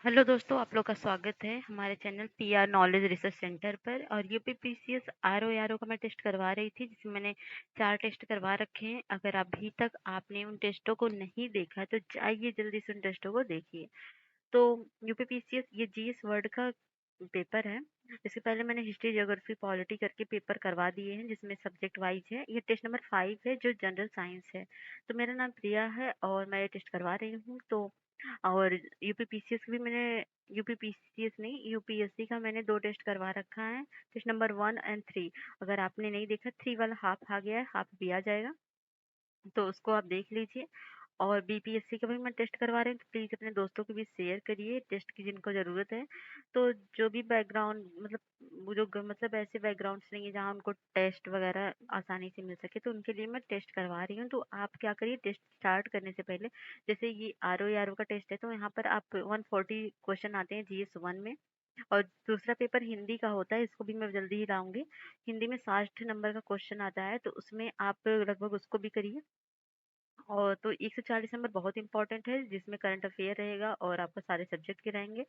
Hello दोस्तों, आप लोग का स्वागत है हमारे channel PR knowledge research centre पर। और यूपीपीसीएस आरओ का मैं टेस्ट करवा रही थी, जिसमें मैंने 4 टेस्ट करवा रखे हैं। अगर अभी तक आपने उन टेस्टों को नहीं देखा है तो जाइए जल्दी से उन टेस्टों को देखिए। तो यूपीपीसीएस ये जीएस वर्ड का पेपर है। इससे पहले मैंने हिस्ट्री, ज्योग्राफी, पॉलिटी करके पेपर करवा दिए हैं, जिसमें सब्जेक्ट वाइज है। ये टेस्ट नंबर 5 है, जो जनरल साइंस है। तो मेरा नाम प्रिया है और मैं ये टेस्ट करवा रही हूँ। तो और यूपीपीसीएस भी मैंने यूपीपीसीएस नहीं, यूपीएससी का मैंने 2 टेस्ट करवा रखा है। Test number 1 and 3। अगर आपने नहीं देखा, 3 वाला हाफ आ गया है, हाफ भी आ जाएगा, तो उसको आप देख लीजिए। और बीपीएससी का भी मैं टेस्ट करवा रही हूँ, तो प्लीज़ अपने दोस्तों के बीच शेयर करिए टेस्ट की जिनको ज़रूरत है। तो जो भी बैकग्राउंड मतलब वो जो मतलब ऐसे बैकग्राउंड्स नहीं है जहाँ उनको टेस्ट वगैरह आसानी से मिल सके, तो उनके लिए मैं टेस्ट करवा रही हूँ। तो आप क्या करिए, टेस्ट स्टार्ट करने से पहले, जैसे ये आरओ का टेस्ट है, तो यहाँ पर आप 140 क्वेश्चन आते हैं जीएस 1 में। और दूसरा पेपर हिंदी का होता है, इसको भी मैं जल्दी ही लाऊंगी। हिंदी में 60 नंबर का क्वेश्चन आता है, तो उसमें आप लगभग उसको भी करिए। और तो 140 नंबर बहुत इंपॉर्टेंट है, जिसमें करंट अफेयर रहेगा और आपका सारे सब्जेक्ट के रहेंगे।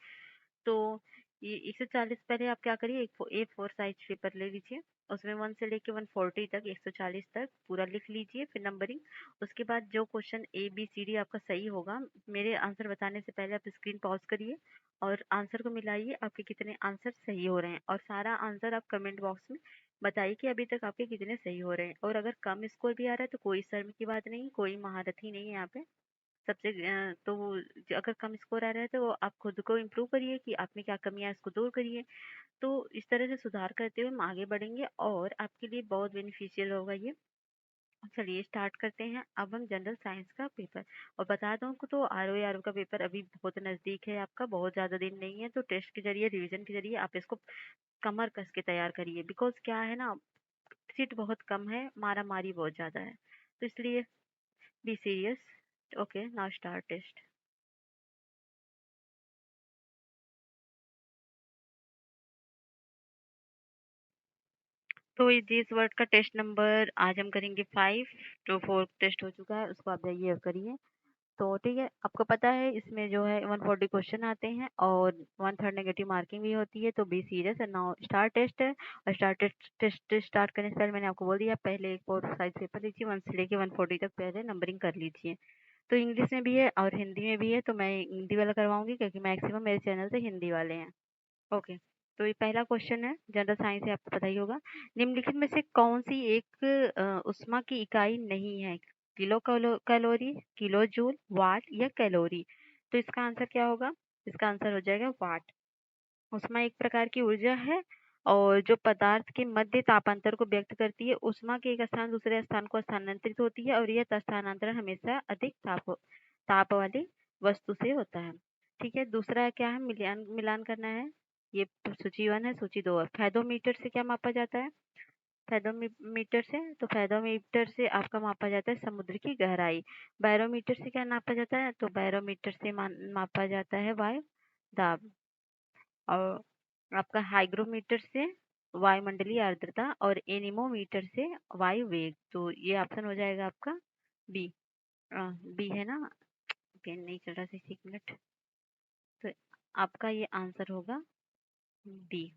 तो ये 140 पहले आप क्या करिए, एक A4 साइज पेपर ले लीजिए। उसमें 1 से लेके 140 तक, 140 तक पूरा लिख लीजिए, फिर नंबरिंग। उसके बाद जो क्वेश्चन ABCD आपका सही होगा, मेरे आंसर बताने से पहले आप स्क्रीन पॉज करिए और आंसर को मिलाइए, आपके कितने आंसर सही हो रहे हैं। और सारा आंसर आप कमेंट बॉक्स में बताइए कि अभी तक आपके कितने सही हो रहे हैं। और अगर कम स्कोर भी आ रहा है तो कोई शर्म की बात नहीं, कोई महारथी नहीं है यहाँ पे। सबसे तो अगर कम स्कोर आ रहा है तो आप खुद को इम्प्रूव करिए कि आप में क्या कमी है, इसको दूर करिए। तो इस तरह से सुधार करते हुए हम आगे बढ़ेंगे और आपके लिए बहुत बेनिफिशियल होगा ये। चलिए स्टार्ट करते हैं अब हम जनरल साइंस का पेपर। और बता दूं को तो आरओ का पेपर अभी बहुत नज़दीक है, आपका बहुत ज़्यादा दिन नहीं है। तो टेस्ट के जरिए, रिवीजन के जरिए आप इसको कमर कस के तैयार करिए। बिकॉज क्या है ना, सीट बहुत कम है, मारा मारी बहुत ज़्यादा है, तो इसलिए be serious. Okay, now start test. तो ये जिस वर्ड का टेस्ट नंबर आज हम करेंगे 5, जो 4 टेस्ट हो चुका है उसको आप जाइए करिए। तो ठीक है, आपको पता है इसमें जो है 140 क्वेश्चन आते हैं और 1/3 नेगेटिव मार्किंग भी होती है। तो be serious and now start test है। और स्टार्ट टेस्ट स्टार्ट करने से पहले मैंने आपको बोल दिया, पहले एक और साइज पेपर लीजिए, 1 से लेके 140 तक पहले नंबरिंग कर लीजिए। तो इंग्लिश में भी है और हिंदी में भी है, तो मैं हिंदी वाला करवाऊंगी क्योंकि मैक्सिमम मेरे चैनल से हिंदी वाले हैं। ओके। तो ये पहला क्वेश्चन है, जनरल साइंस है, आपको पता ही होगा। निम्नलिखित में से कौन सी एक उष्मा की इकाई नहीं है? कैलोरी, किलो जूल, वाट या कैलोरी? तो इसका आंसर क्या होगा? इसका आंसर हो जाएगा वाट। उष्मा एक प्रकार की ऊर्जा है और जो पदार्थ के मध्य तापांतर को व्यक्त करती है। उष्मा के एक स्थान दूसरे स्थान को स्थानांतरित होती है और यह स्थानांतरण हमेशा अधिक ताप वाली वस्तु से होता है। ठीक है, दूसरा क्या है, मिलान मिलान करना है। ये सूची 1 है, सूची 2 है। फेदोमीटर से क्या मापा जाता है? फेदोमीटर से, तो फेदोमीटर से आपका मापा जाता है समुद्र की गहराई। बैरोमीटर से क्या नापा जाता है? तो बैरोमीटर से मापा जाता है वायु दाब। और आपका हाइग्रोमीटर से वायुमंडलीय आर्द्रता और एनीमोमीटर से वायु वेग। तो ये ऑप्शन हो जाएगा आपका बी। बी है ना? पेन नहीं चल रहा था, एक मिनट। तो आपका ये आंसर होगा डी।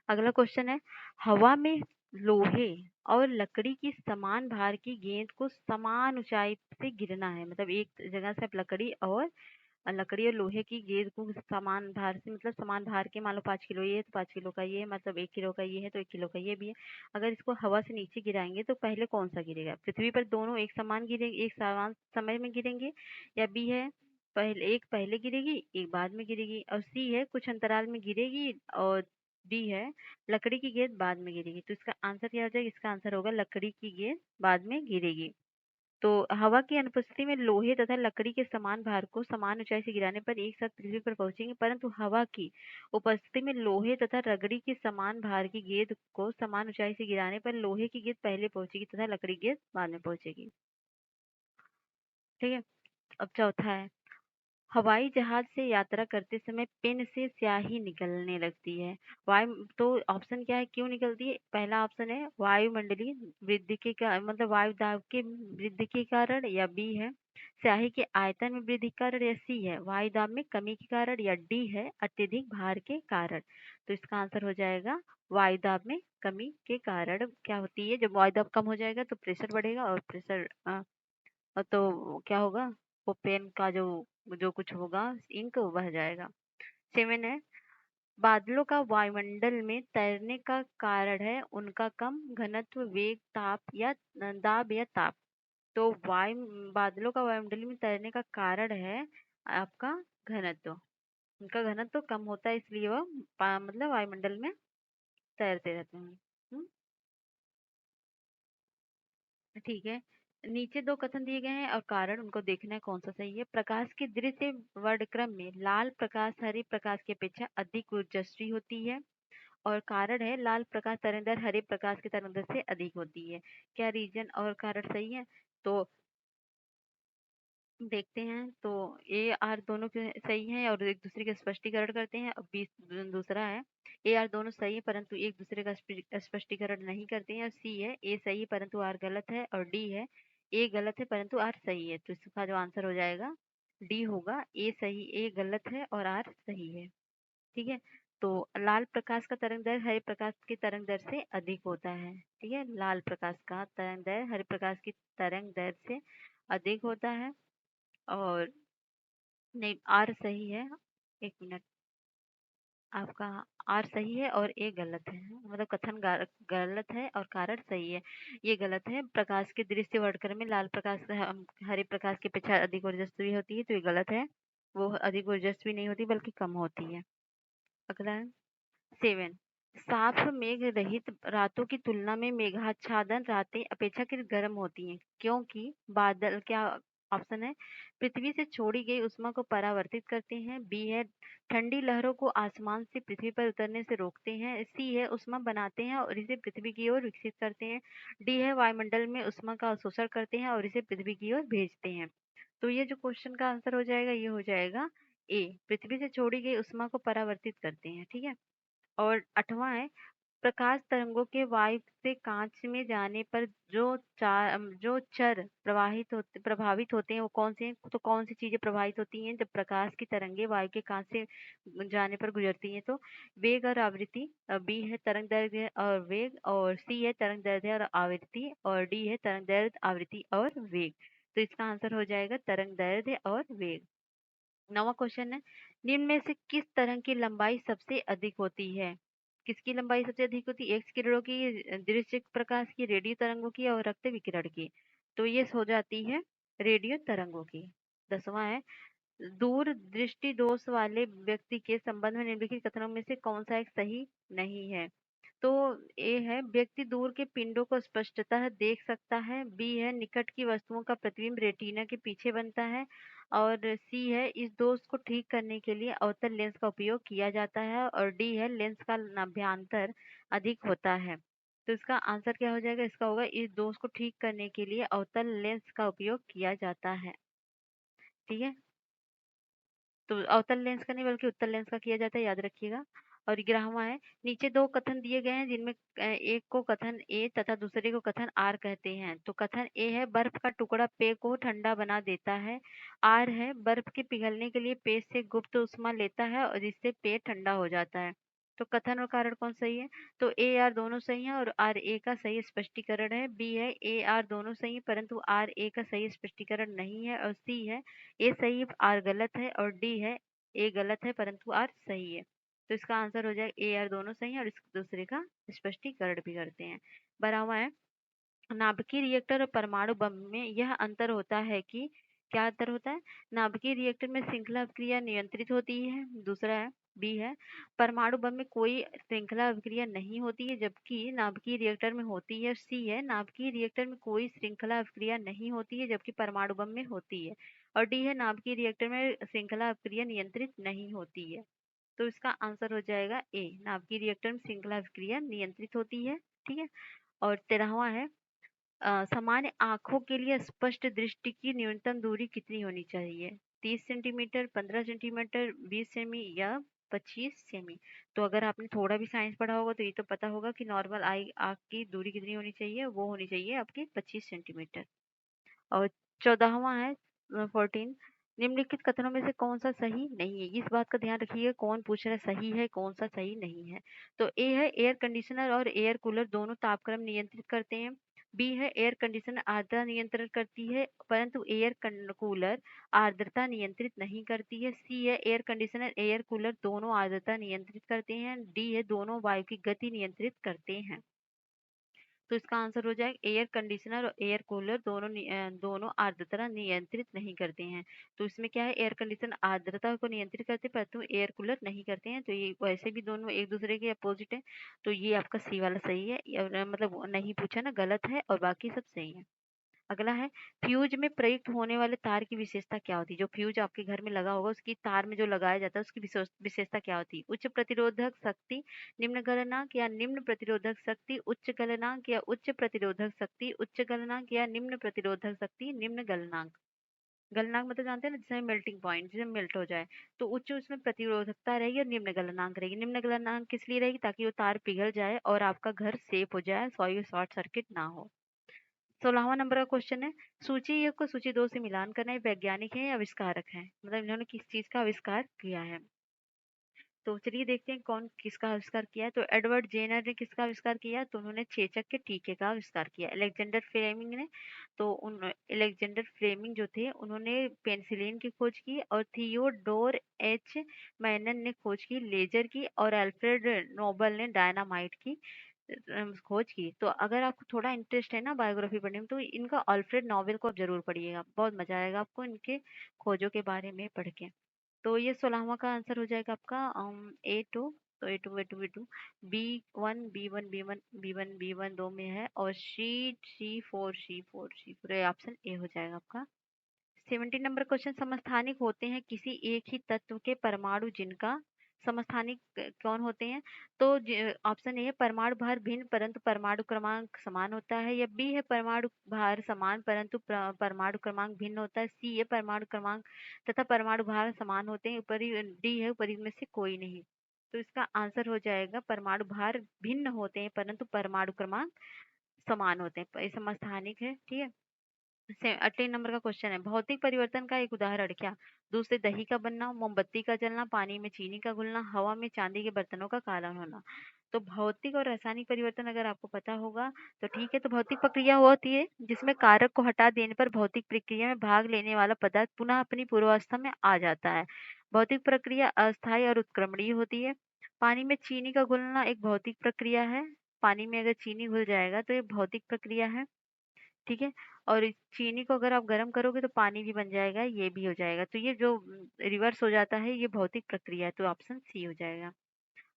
अगला क्वेश्चन है, हवा में लोहे और लकड़ी की समान भार की गेंद को समान ऊंचाई से गिरना है। मतलब एक जगह से आप लकड़ी और लोहे की गेंद को समान भार से, मतलब समान भार के, मान लो 5 किलो ये है तो 5 किलो का ये है, मतलब 1 किलो का ये है तो 1 किलो का ये भी है। अगर इसको हवा से नीचे गिराएंगे तो पहले कौन सा गिरेगा? पृथ्वी पर दोनों एक समान गिरेंगे, एक समान समय में गिरेंगे? या बी है, पहले एक पहले गिरेगी एक बाद में गिरेगी? और सी है कुछ अंतराल में गिरेगी? और डी है लकड़ी की गेंद बाद में गिरेगी? तो इसका आंसर क्या हो जाएगा? इसका आंसर होगा लकड़ी की गेंद बाद में गिरेगी। तो हवा की अनुपस्थिति में लोहे तथा लकड़ी के समान भार को समान ऊंचाई से गिराने पर एक साथ पृथ्वी पर पहुंचेंगे, परंतु हवा की उपस्थिति में लोहे तथा लकड़ी के समान भार की गेंद को समान ऊंचाई से गिराने पर लोहे की गेंद पहले पहुंचेगी तथा लकड़ी की गेंद बाद में पहुंचेगी। ठीक है। अब चौथा है, हवाई जहाज से यात्रा करते समय पेन से स्याही निकलने लगती है। वायु तो ऑप्शन क्या है, क्यों निकलती है? पहला ऑप्शन है वायुमंडलीय वृद्धि के मतलब वायु दाब के वृद्धि के कारण। या बी है स्याही के आयतन में वृद्धि के कारण या सी है वायु दाब में कमी के कारण या डी है अत्यधिक भार के कारण। तो इसका आंसर हो जाएगा वायु दाब में कमी के कारण। क्या होती है, जब वायु दाब कम हो जाएगा तो प्रेशर बढ़ेगा, और प्रेशर तो क्या होगा, वो पेन का जो जो कुछ होगा इंक वो बह जाएगा। 7 है, बादलों का वायुमंडल में तैरने का कारण है उनका कम घनत्व, वेग, ताप या दाब या ताप। तो बादलों का वायुमंडल में तैरने का कारण है आपका घनत्व। उनका घनत्व कम होता है इसलिए वो मतलब वायुमंडल में तैरते रहते हैं। ठीक है। नीचे दो कथन दिए गए हैं और कारण उनको देखना है कौन सा सही है। प्रकाश के दृश्य वर्णक्रम में लाल प्रकाश हरे प्रकाश की अपेक्षा अधिक ऊर्जस्वी होती है, और कारण है लाल प्रकाश तरंगदैर्घ्य हरे प्रकाश के तरंगदैर्घ्य से अधिक होती है। क्या रीजन और कारण सही है? तो देखते हैं। तो ए आर दोनों के सही हैं और एक दूसरे का स्पष्टीकरण करते हैं। अब बी दूसरा है, ए आर दोनों सही है परंतु एक दूसरे का स्पष्टीकरण नहीं करते हैं। और सी है, ए सही है परंतु आर गलत है। और डी है, ए गलत है परंतु आर सही है। तो इसका जो आंसर हो जाएगा डी होगा, ए सही, ए गलत है और आर सही है। ठीक है। तो लाल प्रकाश का तरंग दैर्घ्य हरे प्रकाश की तरंग दैर्घ्य से अधिक होता है। ठीक है, लाल प्रकाश का तरंग दैर्घ्य हरे प्रकाश की तरंग दैर्घ्य से अधिक होता है। और नहीं, आर सही है। एक मिनट, आपका आर सही है और ए गलत है, मतलब कथन गलत है और कारण सही है। ये गलत है। प्रकाश के दृश्य वर्णक्रम में लाल प्रकाश हरे प्रकाश की अपेक्षा अधिक ऊर्जस्वी होती है, तो ये गलत है। वो अधिक ऊर्जस्वी नहीं होती बल्कि कम होती है। अगला है 7, साफ मेघ रहित रातों की तुलना में मेघाच्छादन रातें अपेक्षाकृत गर्म होती हैं, क्योंकि बादल, क्या ऑप्शन है, पृथ्वी से छोड़ी गई उष्मा को परावर्तित करते हैं। बी है, ठंडी लहरों को आसमान से पृथ्वी पर उतरने से रोकते हैं। सी है, उष्मा बनाते हैं और इसे पृथ्वी की ओर विकसित करते हैं। डी है, वायुमंडल में उष्मा का अवशोषण करते हैं और इसे पृथ्वी की ओर भेजते हैं। तो ये जो क्वेश्चन का आंसर हो जाएगा, ये हो जाएगा ए, पृथ्वी से छोड़ी गई उष्मा को परावर्तित करते हैं। ठीक है। और 8वां है, प्रकाश तरंगों के वायु से कांच में जाने पर जो चर प्रभावित होते हैं वो कौन से हैं? तो कौन सी चीजें प्रभावित होती हैं जब प्रकाश की तरंगे वायु के कांच से जाने पर गुजरती हैं? तो वेग और आवृत्ति, बी है तरंग दैर्घ्य और वेग, और सी है तरंग दैर्घ्य और आवृत्ति, और डी है तरंग दैर्घ्य आवृत्ति और वेग। तो इसका आंसर हो जाएगा तरंग दैर्घ्य और वेग। 9वां क्वेश्चन है, निम्न में से किस तरंग की लंबाई सबसे अधिक होती है? किसकी लंबाई सबसे अधिक होती है? एक्स किरणों की, दृश्य प्रकाश की, रेडियो तरंगों की और रक्त विकिरण की। तो ये हो जाती है रेडियो तरंगों की। 10वां है, दूर दृष्टि दोष वाले व्यक्ति के संबंध में निम्नलिखित कथनों में से कौन सा एक सही नहीं है? तो ए है, व्यक्ति दूर के पिंडों को स्पष्टतः देख सकता है। बी है, निकट की वस्तुओं का प्रतिबिंब रेटिना के पीछे बनता है। और सी है, इस दोष को ठीक करने के लिए अवतल लेंस का उपयोग किया जाता है। और डी है, लेंस का नाभ्यांतर अधिक होता है। तो इसका आंसर क्या हो जाएगा? इसका होगा, इस दोष को ठीक करने के लिए अवतल लेंस का उपयोग किया जाता है। ठीक है। तो अवतल लेंस का नहीं बल्कि उत्तल लेंस का किया जाता है, याद रखिएगा। और 11वां है, नीचे दो कथन दिए गए हैं जिनमें एक को कथन ए तथा दूसरे को कथन आर कहते हैं। तो कथन ए है, बर्फ का टुकड़ा पेय को ठंडा बना देता है। आर है, बर्फ के पिघलने के लिए पेय से गुप्त उष्मा लेता है और जिससे पेय ठंडा हो जाता है। तो कथन और कारण कौन सही है? तो ए आर दोनों सही है और आर ए का सही स्पष्टीकरण है। बी है, ए आर दोनों सही है परंतु आर ए का सही स्पष्टीकरण नहीं है। और सी है, ए सही है आर गलत है। और डी है, ए गलत है परंतु आर सही है। तो इसका आंसर हो जाएगा ए आर दोनों सही है और इस दूसरे का स्पष्टीकरण भी करते हैं। 12वां है, नाभिकीय रिएक्टर और परमाणु बम में यह अंतर होता है कि, क्या अंतर होता है? नाभिकीय रिएक्टर में श्रृंखला अभिक्रिया नियंत्रित होती है। दूसरा है, बी है, परमाणु बम में कोई श्रृंखला अभिक्रिया नहीं होती है जबकि नाभिकीय रिएक्टर में होती है। सी है, नाभिकीय रिएक्टर में कोई श्रृंखला अभिक्रिया नहीं होती है जबकि परमाणु बम में होती है। और डी है, नाभिकीय रिएक्टर में श्रृंखला अभिक्रिया नियंत्रित नहीं होती है। तो इसका आंसर हो जाएगा ए, नाभिकीय रिएक्टर में श्रृंखला अभिक्रिया नियंत्रित होती है। ठीक है। और 13वां है, सामान्य आंखों के लिए स्पष्ट दृष्टि की न्यूनतम दूरी कितनी होनी चाहिए? 30 सेंटीमीटर, 15 सेंटीमीटर, 20 सेमी या 25 सेमी? तो अगर आपने थोड़ा भी साइंस पढ़ा होगा तो ये तो पता होगा कि नॉर्मल आई आंख की दूरी कितनी होनी चाहिए, वो होनी चाहिए आपकी 25 सेंटीमीटर। और 14वां है, 14 निम्नलिखित कथनों में से कौन सा सही नहीं है? इस बात का ध्यान रखिएगा कौन पूछ रहा है सही है, कौन सा सही नहीं है। तो ए है एयर कंडीशनर और एयर कूलर दोनों तापक्रम नियंत्रित करते हैं। बी है एयर कंडीशनर आर्द्रता नियंत्रण करती है परंतु कूलर आर्द्रता नियंत्रित नहीं करती है। सी है एयर कंडीशनर एयर कूलर दोनों आर्द्रता नियंत्रित करते हैं। डी है दोनों वायु की गति नियंत्रित करते हैं। तो इसका आंसर हो जाएगा एयर कंडीशनर और एयर कूलर दोनों आर्द्रता नियंत्रित नहीं करते हैं। तो इसमें क्या है एयर कंडीशनर आर्द्रता को नियंत्रित करते हैं परंतु एयर कूलर नहीं करते हैं। तो ये वैसे भी दोनों एक दूसरे के अपोजिट है। तो ये आपका सी वाला सही है मतलब नहीं पूछा ना, गलत है और बाकी सब सही है। अगला है फ्यूज में प्रयुक्त होने वाले तार की विशेषता क्या होती है? जो फ्यूज आपके घर में लगा होगा उसकी तार में जो लगाया जाता है उसकी विशेषता क्या होती है? उच्च प्रतिरोधक शक्ति, निम्न गलनांक या निम्न प्रतिरोधक शक्ति, उच्च गलनांक या उच्च प्रतिरोधक शक्ति, उच्च गलनांक या निम्न प्रतिरोधक शक्ति, निम्न गलनांक। गलनांक मतलब जानते हैं ना, जिसमें मेल्टिंग पॉइंट, जिसमें मेल्ट हो जाए। तो उच्च उसमें प्रतिरोधकता रहेगी और निम्न गलनांक रहेगी। निम्न गलनांक किस लिए रहेगी? ताकि वो तार पिघल जाए और आपका घर सेफ हो जाए, शॉर्ट सर्किट ना हो। 16वां नंबर का क्वेश्चन है, सूची एक को सूची दो से मिलान करना, ये वैज्ञानिक है या आविष्कारक है? मतलब इन्होंने किस चीज का आविष्कार किया है? तो चलिए देखते हैं कौन किसका आविष्कार किया है। तो एडवर्ड जेनर ने किसका आविष्कार किया? तो उन्होंने चेचक के टीके का आविष्कार किया। अलेक्जेंडर फ्लेमिंग ने, तो उन अलेक्जेंडर फ्लेमिंग जो थे उन्होंने पेनिसिलिन की खोज की। और थियोडोर एच मैनन ने खोज की लेजर की। और अल्फ्रेड नोबल ने डायनामाइट की खोज की। तो अगर आपको थोड़ा इंटरेस्ट है ना बायोग्राफी पढ़ने में तो इनका अल्फ्रेड नोबेल को आप जरूर पढ़िएगा, बहुत मजा आएगा आपको इनके खोजों के बारे में पढ़ के। तो ये 16वां का आंसर हो जाएगा आपका A2। तो A2 B1 दो में है और C4 ये ऑप्शन ए हो जाएगा आपका। 17 नंबर क्वेश्चन, समस्थानिक होते हैं किसी एक ही तत्व के परमाणु जिनका समस्थानिक कौन होते हैं? तो ऑप्शन ए है परमाणु भार भिन्न परंतु परमाणु क्रमांक समान होता है। या बी है परमाणु भार समान परंतु परमाणु क्रमांक भिन्न होता है। सी है परमाणु क्रमांक तथा परमाणु भार समान होते हैं। ऊपरी डी है ऊपरी में से कोई नहीं। तो इसका आंसर हो जाएगा परमाणु भार भिन्न होते हैं परंतु परमाणु क्रमांक समान होते हैं। ये समस्थानिक है, ठीक है। 18 नंबर का क्वेश्चन है, भौतिक परिवर्तन का एक उदाहरण क्या? दूध से दही का बनना, मोमबत्ती का जलना, पानी में चीनी का घुलना, हवा में चांदी के बर्तनों का काला होना। तो भौतिक और रासायनिक परिवर्तन अगर आपको पता होगा तो ठीक है। तो भौतिक प्रक्रिया वो होती है जिसमें कारक को हटा देने पर भौतिक प्रक्रिया में भाग लेने वाला पदार्थ पुनः अपनी पूर्वावस्था में आ जाता है। भौतिक प्रक्रिया अस्थायी और उत्क्रमणीय होती है। पानी में चीनी का घुलना एक भौतिक प्रक्रिया है। पानी में अगर चीनी घुल जाएगा तो ये भौतिक प्रक्रिया है, ठीक है। और इस चीनी को अगर आप गर्म करोगे तो पानी भी बन जाएगा, ये भी हो जाएगा। तो ये जो रिवर्स हो जाता है ये भौतिक प्रक्रिया है। तो ऑप्शन सी हो जाएगा।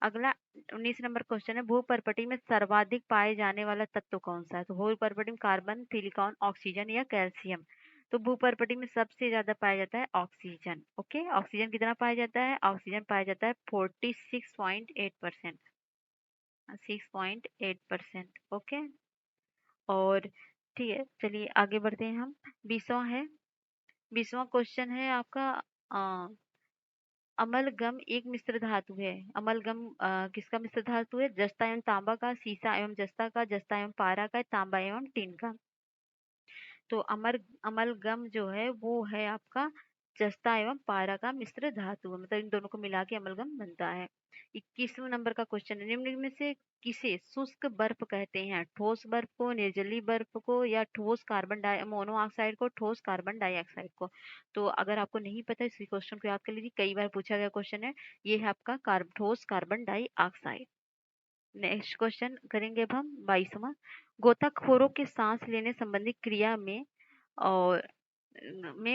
अगला 19 नंबर क्वेश्चन है, भूपर्पटी में सर्वाधिक पाए जाने वाला तत्व कौन सा है? तो भूपर्पटी में कार्बन, सिलिकॉन, ऑक्सीजन या कैल्शियम? तो भूपर्पटी में सबसे ज्यादा पाया जाता है ऑक्सीजन। ओके, ऑक्सीजन कितना पाया जाता है? ऑक्सीजन पाया जाता है 46.8%। 6.8%। ओके। और ठीक है, चलिए आगे बढ़ते हैं हम। 20वां है, 20वां क्वेश्चन है आपका, अ, अमलगम एक मिश्र धातु है। अमलगम किसका मिश्र धातु है? जस्ता एवं तांबा का, सीसा एवं जस्ता का, जस्ता एवं पारा का, तांबा एवं टिन का। तो अमलगम जो है वो है आपका जस्ता एवं पारा का मिश्र धातु है, मतलब इन दोनों को मिला के अमलगम बनता है। 21वें नंबर का क्वेश्चन है, निम्न में से किसे शुष्क बर्फ कहते हैं? ठोस बर्फ को, निर्जलीय बर्फ को, या ठोस कार्बन डाई मोनोऑक्साइड को, ठोस कार्बन डाइऑक्साइड को? तो अगर आपको नहीं पता इसी क्वेश्चन को याद कर लीजिए, कई बार पूछा गया क्वेश्चन है। ये है आपका ठोस कार्बन डाइऑक्साइड। नेक्स्ट क्वेश्चन करेंगे अब हम 22वां, गोताखोरों के सांस लेने संबंधी क्रिया में और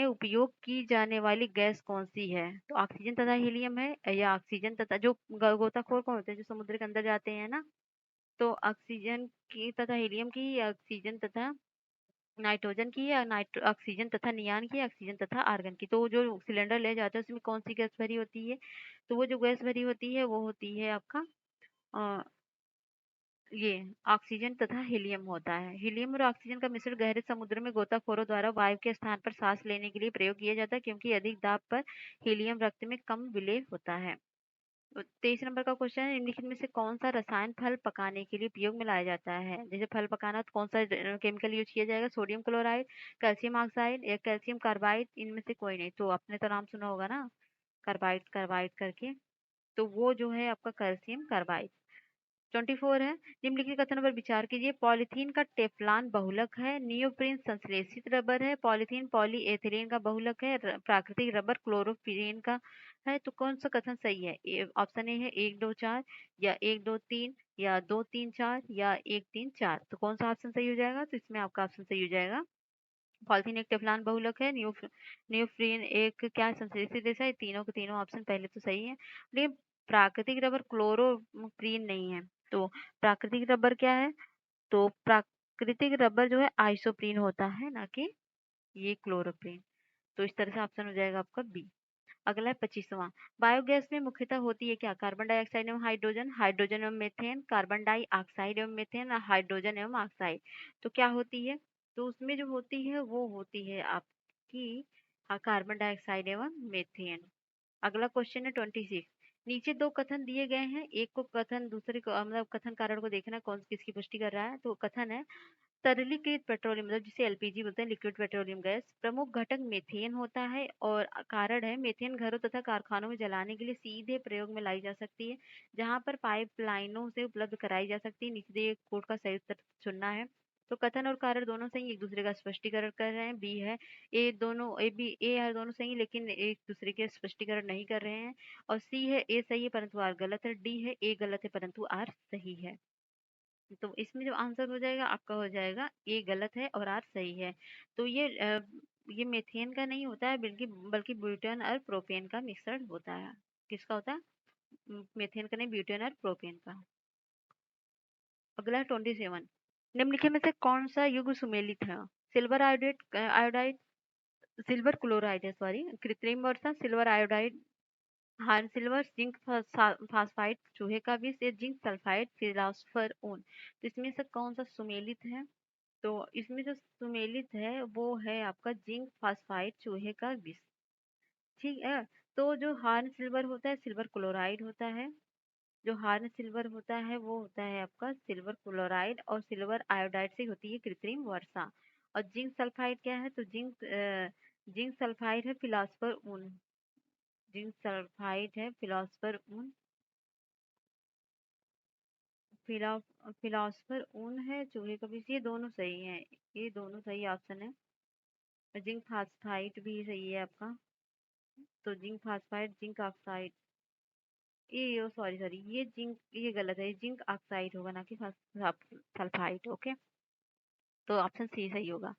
उपयोग की जाने वाली गैस कौन सी है? तो ऑक्सीजन तथा हीलियम है, या ऑक्सीजन तथा जो गोताखोर कौन होते हैं जो समुद्र के अंदर जाते हैं ना, तो ऑक्सीजन की तथा हीलियम की, या ऑक्सीजन तथा नाइट्रोजन की, या ऑक्सीजन तथा नियान की, ऑक्सीजन तथा आर्गन की? तो जो सिलेंडर ले जाते हैं उसमें कौन सी गैस भरी होती है? तो वो जो गैस भरी होती है वो होती है आपका ये ऑक्सीजन तथा हीलियम होता है। हीलियम और ऑक्सीजन का मिश्रण गहरे समुद्र में गोताखोरों द्वारा वायु के स्थान पर सांस लेने के लिए प्रयोग किया जाता है, क्योंकि अधिक दाब पर हीलियम रक्त में कम विलेय होता है। तो 23 नंबर का क्वेश्चन है, निम्नलिखित में से कौन सा रसायन फल पकाने के लिए उपयोग में लाया जाता है? जैसे फल पकाना तो कौन सा केमिकल यूज किया जाएगा? सोडियम क्लोराइड, कैल्शियम ऑक्साइड या कैल्शियम कार्बाइड, इनमें से कोई नहीं। तो आपने तो नाम सुना होगा ना, कार्बाइड कार्बाइड करके, तो वो जो है आपका कैल्शियम कार्बाइड। 24 है, निम्नलिखित कथनों पर विचार कीजिए। पॉलीथीन का टेफ्लॉन बहुलक है, नियोप्रीन संश्लेषित रबर है, पॉलीथीन पॉलीएथिलीन का बहुलक है, प्राकृतिक रबर क्लोरोफीरेन का है। तो कौन सा कथन सही है? ऑप्शन ए है 1 2 4, या 1 2 3, या 2 3 4, या 1 3 4। तो कौन सा ऑप्शन सही हो जाएगा? तो इसमें आपका ऑप्शन सही हो जाएगा, पॉलीथीन एक टेफ्लॉन बहुलक है, नियोप्रीन एक क्या संश्लेषित रेशा है। तीनों के तीनों ऑप्शन पहले तो सही है, लेकिन प्राकृतिक रबर क्लोरोप्रीन नहीं है। तो प्राकृतिक रबर क्या है? तो प्राकृतिक रबर जो है आइसोप्रीन होता है, ना कि ये क्लोरोप्रीन। तो इस तरह से ऑप्शन हो जाएगा आपका बी। अगला है 25वां, बायोगैस में मुख्यतः होती है क्या? कार्बन डाइऑक्साइड एवं हाइड्रोजन, हाइड्रोजन एवं मीथेन, कार्बन डाइऑक्साइड एवं मीथेन, हाइड्रोजन एवं ऑक्साइड। तो क्या होती है? तो उसमें जो होती है वो होती है आपकी कार्बन डाइऑक्साइड एवं मीथेन। अगला क्वेश्चन है 26, नीचे दो कथन दिए गए हैं, एक को कथन दूसरे को मतलब कथन कारण को देखना कौन किसकी पुष्टि कर रहा है। तो कथन है, तरलीकृत पेट्रोलियम मतलब जिसे एलपीजी बोलते हैं, लिक्विड पेट्रोलियम गैस, प्रमुख घटक मीथेन होता है और कारण है मीथेन घरों तथा कारखानों में जलाने के लिए सीधे प्रयोग में लाई जा सकती है, जहां पर पाइपलाइनों से उपलब्ध कराई जा सकती है। नीचे दिए कोड का सही उत्तर चुनना है। तो कथन और कारण दोनों सही, एक दूसरे का स्पष्टीकरण कर रहे हैं। बी है, ए दोनों ए बी ए आर दोनों सही, लेकिन एक दूसरे के स्पष्टीकरण नहीं कर रहे हैं। और सी है, ए सही है परंतु आर गलत है। डी है, ए गलत है परंतु आर सही है। तो इसमें जो आंसर हो जाएगा आपका हो जाएगा ए गलत है और आर सही है। तो ये मेथेन का नहीं होता है, बल्कि बल्कि ब्यूटेन और प्रोपेन का मिक्सर होता है। किसका होता है? मेथेन का नहीं, ब्यूटेन और प्रोपेन का। अगला है 27, निम्नलिखित में से कौन सा युग्म सुमेलित है? Silver iodide iodide silver chloride है, सॉरी, कृत्रिम वर्षा, silver iodide, horn silver, zinc phosphide चूहे का विष, या जिंक सल्फाइड फिलास्फर ऊन। तो इसमें से कौन सा सुमेलित है? तो इसमें जो सुमेलित है वो है आपका जिंक फास्फाइड चूहे का विष। ठीक है। तो जो हार्न सिल्वर होता है सिल्वर क्लोराइड होता है, जो हार्न सिल्वर होता है वो होता है आपका सिल्वर क्लोराइड, और सिल्वर आयोडाइड से होती है कृत्रिम वर्षा। और जिंक सल्फाइड क्या है? तो जिंक सल्फाइड है फिलास्फर ऊन, जिंक सल्फाइड है फिलास्फर ऊन, फिला फिलास्फर ऊन है चूहे का विष। ये दोनों सही है, ये दोनों सही ऑप्शन है। जिंक फास्फाइड भी सही है आपका। तो जिंक फास्फाइड, जिंक ऑक्साइड, ये सॉरी सॉरी, ये जिंक, ये गलत है, जिंक ऑक्साइड होगा ना कि सल्फाइड। ओके, तो ऑप्शन सी सही होगा।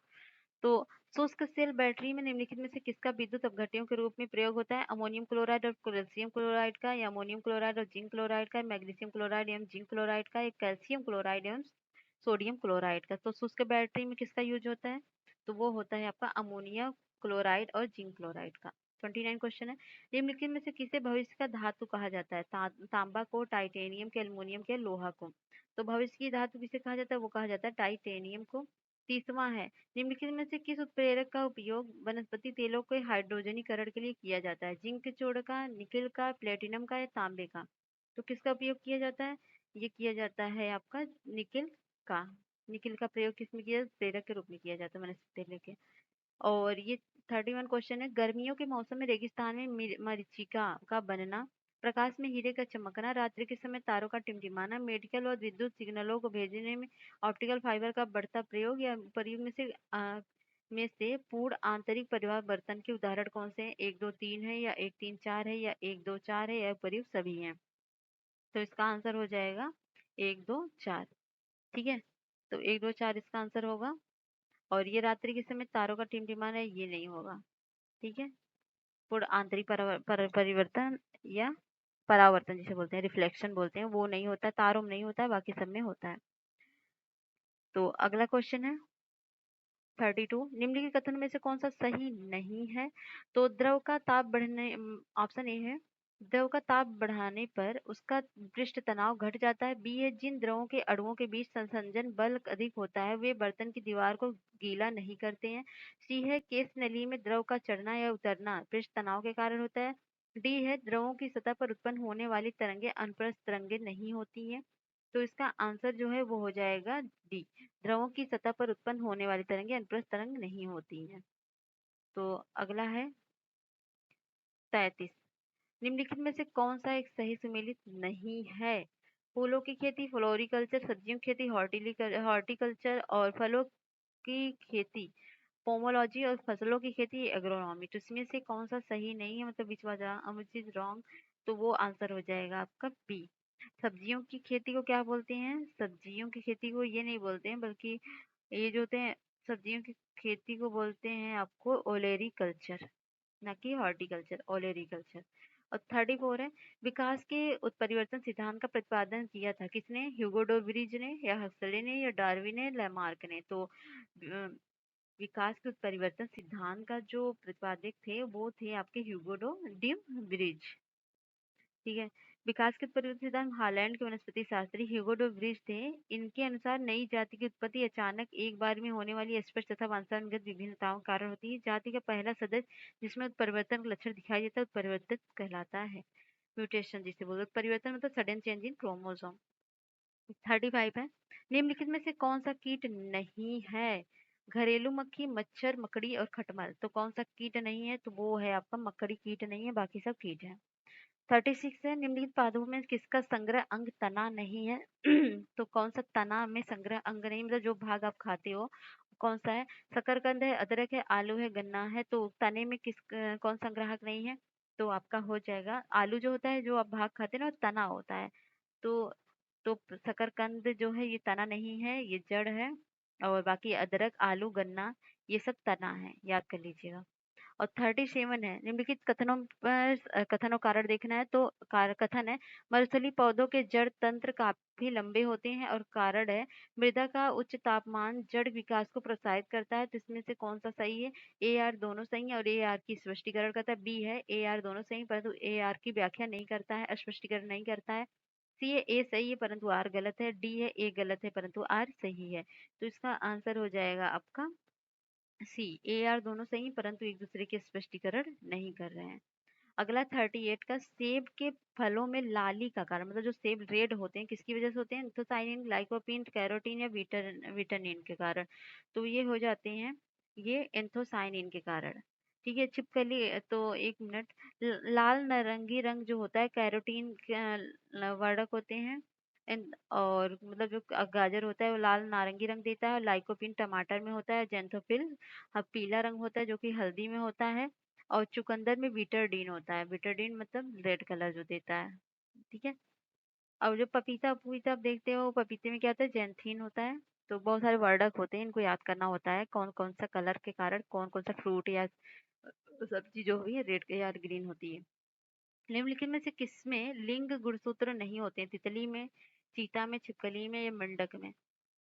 तो शुष्क सेल बैटरी में निम्नलिखित में से किसका विद्युत अपघट्यों के रूप में प्रयोग होता है? अमोनियम क्लोराइड और कैल्शियम क्लोराइड का, या अमोनियम क्लोराइड और जिंक क्लोराइड का, मैग्नीशियम क्लोराइड एवं जिंक क्लोराइड का, या कैल्शियम क्लोराइड एवं सोडियम क्लोराइड का। तो शुष्क बैटरी में किसका यूज होता है? तो वो होता है आपका अमोनियम क्लोराइड और जिंक क्लोराइड का। 29 क्वेश्चन है, निम्नलिखित में से किसे भविष्य का धातु कहा जाता है? तांबा को, टाइटेनियम के, एल्युमिनियम के, लोहा को। तो भविष्य की धातु किसे कहा जाता है? वो कहा जाता है टाइटेनियम को। 30वां है, निम्नलिखित में से किस उत्प्रेरक का उपयोग वनस्पति तेलों के हाइड्रोजनीकरण के लिए किया जाता है? जिंक जोड़ का, निकिल का, प्लेटिनम का, या तांबे का। तो किसका उपयोग किया जाता है? ये किया जाता है आपका निकिल का। निकिल का प्रयोग किसमें किया? प्रेरक के रूप में किया जाता है वनस्पति तेल के। और ये 31 क्वेश्चन है, गर्मियों के मौसम में रेगिस्तान में मरीचिका का बनना, प्रकाश में हीरे का चमकना, रात्रि के समय तारों का टिमटिमाना, मेडिकल और विद्युत सिग्नलों को भेजने में ऑप्टिकल फाइबर का बढ़ता प्रयोग, या प्रयोग में से पूर्ण आंतरिक परिवर्तन के उदाहरण कौन से हैं? 1 2 3 है, या 1 3 4 है, या 1 2 4 है, या प्रयोग सभी हैं। तो इसका आंसर हो जाएगा 1 2 4। ठीक है, तो 1 2 4 इसका आंसर होगा। और ये रात्रि के समय तारों का टिमटिमाना है, ये नहीं होगा। ठीक है, पूर्ण आंतरिक परिवर्तन या परावर्तन जिसे बोलते हैं, रिफ्लेक्शन बोलते हैं, वो नहीं होता है, तारों में नहीं होता है, बाकी सब में होता है। तो अगला क्वेश्चन है 32, निम्नलिखित कथन में से कौन सा सही नहीं है? तो द्रव का ताप बढ़ने, ऑप्शन ए है, द्रव का ताप बढ़ाने पर उसका पृष्ठ तनाव घट जाता है। बी है, जिन द्रवों के अणुओं के बीच संसंजन बल अधिक होता है वे बर्तन की दीवार को गीला नहीं करते हैं। सी है, केश नली में द्रव का चढ़ना या उतरना पृष्ठ तनाव के कारण होता है। डी है द्रवों की सतह पर उत्पन्न होने वाली तरंगे अनुप्रस्थ तरंगे नहीं होती हैं। तो इसका आंसर जो है वो हो जाएगा डी, द्रवों की सतह पर उत्पन्न होने वाली तरंगे अनुप्रस्थ तरंग नहीं होती हैं। तो अगला है 33। निम्नलिखित में से कौन सा एक सही सुमेलित नहीं है? फूलों की खेती फ्लोरिकल्चर, सब्जियों की खेती हॉर्टिकल्चर और फलों की खेती पोमोलॉजी और फसलों की खेती एग्रोनॉमी। तो इसमें से कौन सा सही नहीं है, मतलब विच इज रॉन्ग? तो वो आंसर हो जाएगा आपका बी। सब्जियों की खेती को क्या बोलते हैं? सब्जियों की खेती को ये नहीं बोलते हैं, बल्कि ये जो होते हैं सब्जियों की खेती को बोलते हैं आपको ओलेरी कल्चर, ना कि हॉर्टिकल्चर, ओलेरिकल्चर। और 34 है, विकास के उत्परिवर्तन सिद्धांत का प्रतिपादन किया था किसने? ह्यूगो डोबरिज ने, या हक्सले ने, या डार्विन ने, लैमार्क ने? तो विकास के उत्परिवर्तन सिद्धांत का जो प्रतिपादक थे वो थे आपके ह्यूगो डोबरिज। ठीक है। विकास के उत्परिवर्तन सिद्धांत हॉलैंड के वनस्पति शास्त्री ह्यूगो डोबरिज थे। इनके अनुसार नई जाति की उत्पत्ति अचानक एक बार में होने वाली स्पष्ट तथा वंशानुगत विभिन्नताओं के कारण होती है। जाति का पहला सदस्य जिसमें उत्परिवर्तन का लक्षण दिखाई देता है उत्परिवर्तित कहलाता है। म्यूटेशन जिसे बोलते हैं परिवर्तन, मतलब सडन चेंज इन क्रोमोसोम। 35 है, निम्नलिखित में से कौन सा कीट नहीं है? घरेलू मक्खी, मच्छर, मकड़ी और खटमल। तो कौन सा कीट नहीं है? तो वो है आपका मकड़ी कीट नहीं है, बाकी सब कीट है। 36 है, निम्नलिखित पादपों में किसका संग्रह अंग तना नहीं है? तो कौन सा तना में संग्रह अंग नहीं, मतलब जो भाग आप खाते हो कौन सा है? शकरकंद है, अदरक है, आलू है, गन्ना है। तो तने में कौन संग्राहक नहीं है? तो आपका हो जाएगा आलू, जो होता है जो आप भाग खाते हैं ना वो तना होता है। तो शकरकंद जो है ये तना नहीं है, ये जड़ है। और बाकी अदरक, आलू, गन्ना ये सब तना है, याद कर लीजिएगा। और 37 है, निम्नलिखित कथनों पर कथन और कारण देखना है। तो कथन है मरुस्थलीय पौधों के जड़ तंत्र काफी लंबे होते हैं, और कारण है मृदा का उच्च तापमान जड़ विकास को प्रोत्साहित करता है। तो इसमें से कौन सा सही है? ए आर दोनों सही है, और ए आर की स्पष्टीकरण करता है। बी है ए आर दोनों सही, परंतु ए आर की व्याख्या नहीं करता है, स्पष्टीकरण नहीं करता है। सी है ए सही है परंतु आर गलत है। डी है ए गलत है परंतु आर सही है। तो इसका आंसर हो जाएगा आपका सी, ए आर दोनों सही हैं, परंतु एक दूसरे के स्पष्टीकरण नहीं कर रहे हैं। अगला 38 का, सेब के फलों में लाली का कारण, मतलब जो सेब रेड होते हैं किसकी वजह से होते हैं? एंथोसाइनिन, लाइकोपीन, कैरोटीन या विटामिन के कारण। तो ये हो जाते हैं ये एंथोसाइनिन के कारण। ठीक है। छिपकली, तो एक मिनट, लाल नारंगी रंग जो होता है कैरोटीन वर्धक होते हैं। और मतलब जो गाजर होता है वो लाल नारंगी रंग देता है, और लाइकोपीन टमाटर में होता है, जेंथोफिल पीला रंग होता है जो कि हल्दी में होता है। और चुकंदर में बीटाडीन होता है, बीटाडीन मतलब रेड कलर जो देता है। ठीक है। और जो पपीता पपीता आप देखते हो पपीते में क्या होता है? जेंथिन होता है। तो बहुत सारे वर्डक होते हैं, इनको याद करना होता है कौन कौन सा कलर के कारण कौन कौन सा फ्रूट या सब्जी जो हुई है रेड या ग्रीन होती है। निम्नलिखित में से किसमें लिंग गुणसूत्र नहीं होते हैं? तितली में, चीता में, छिपकली में या मेंढक में?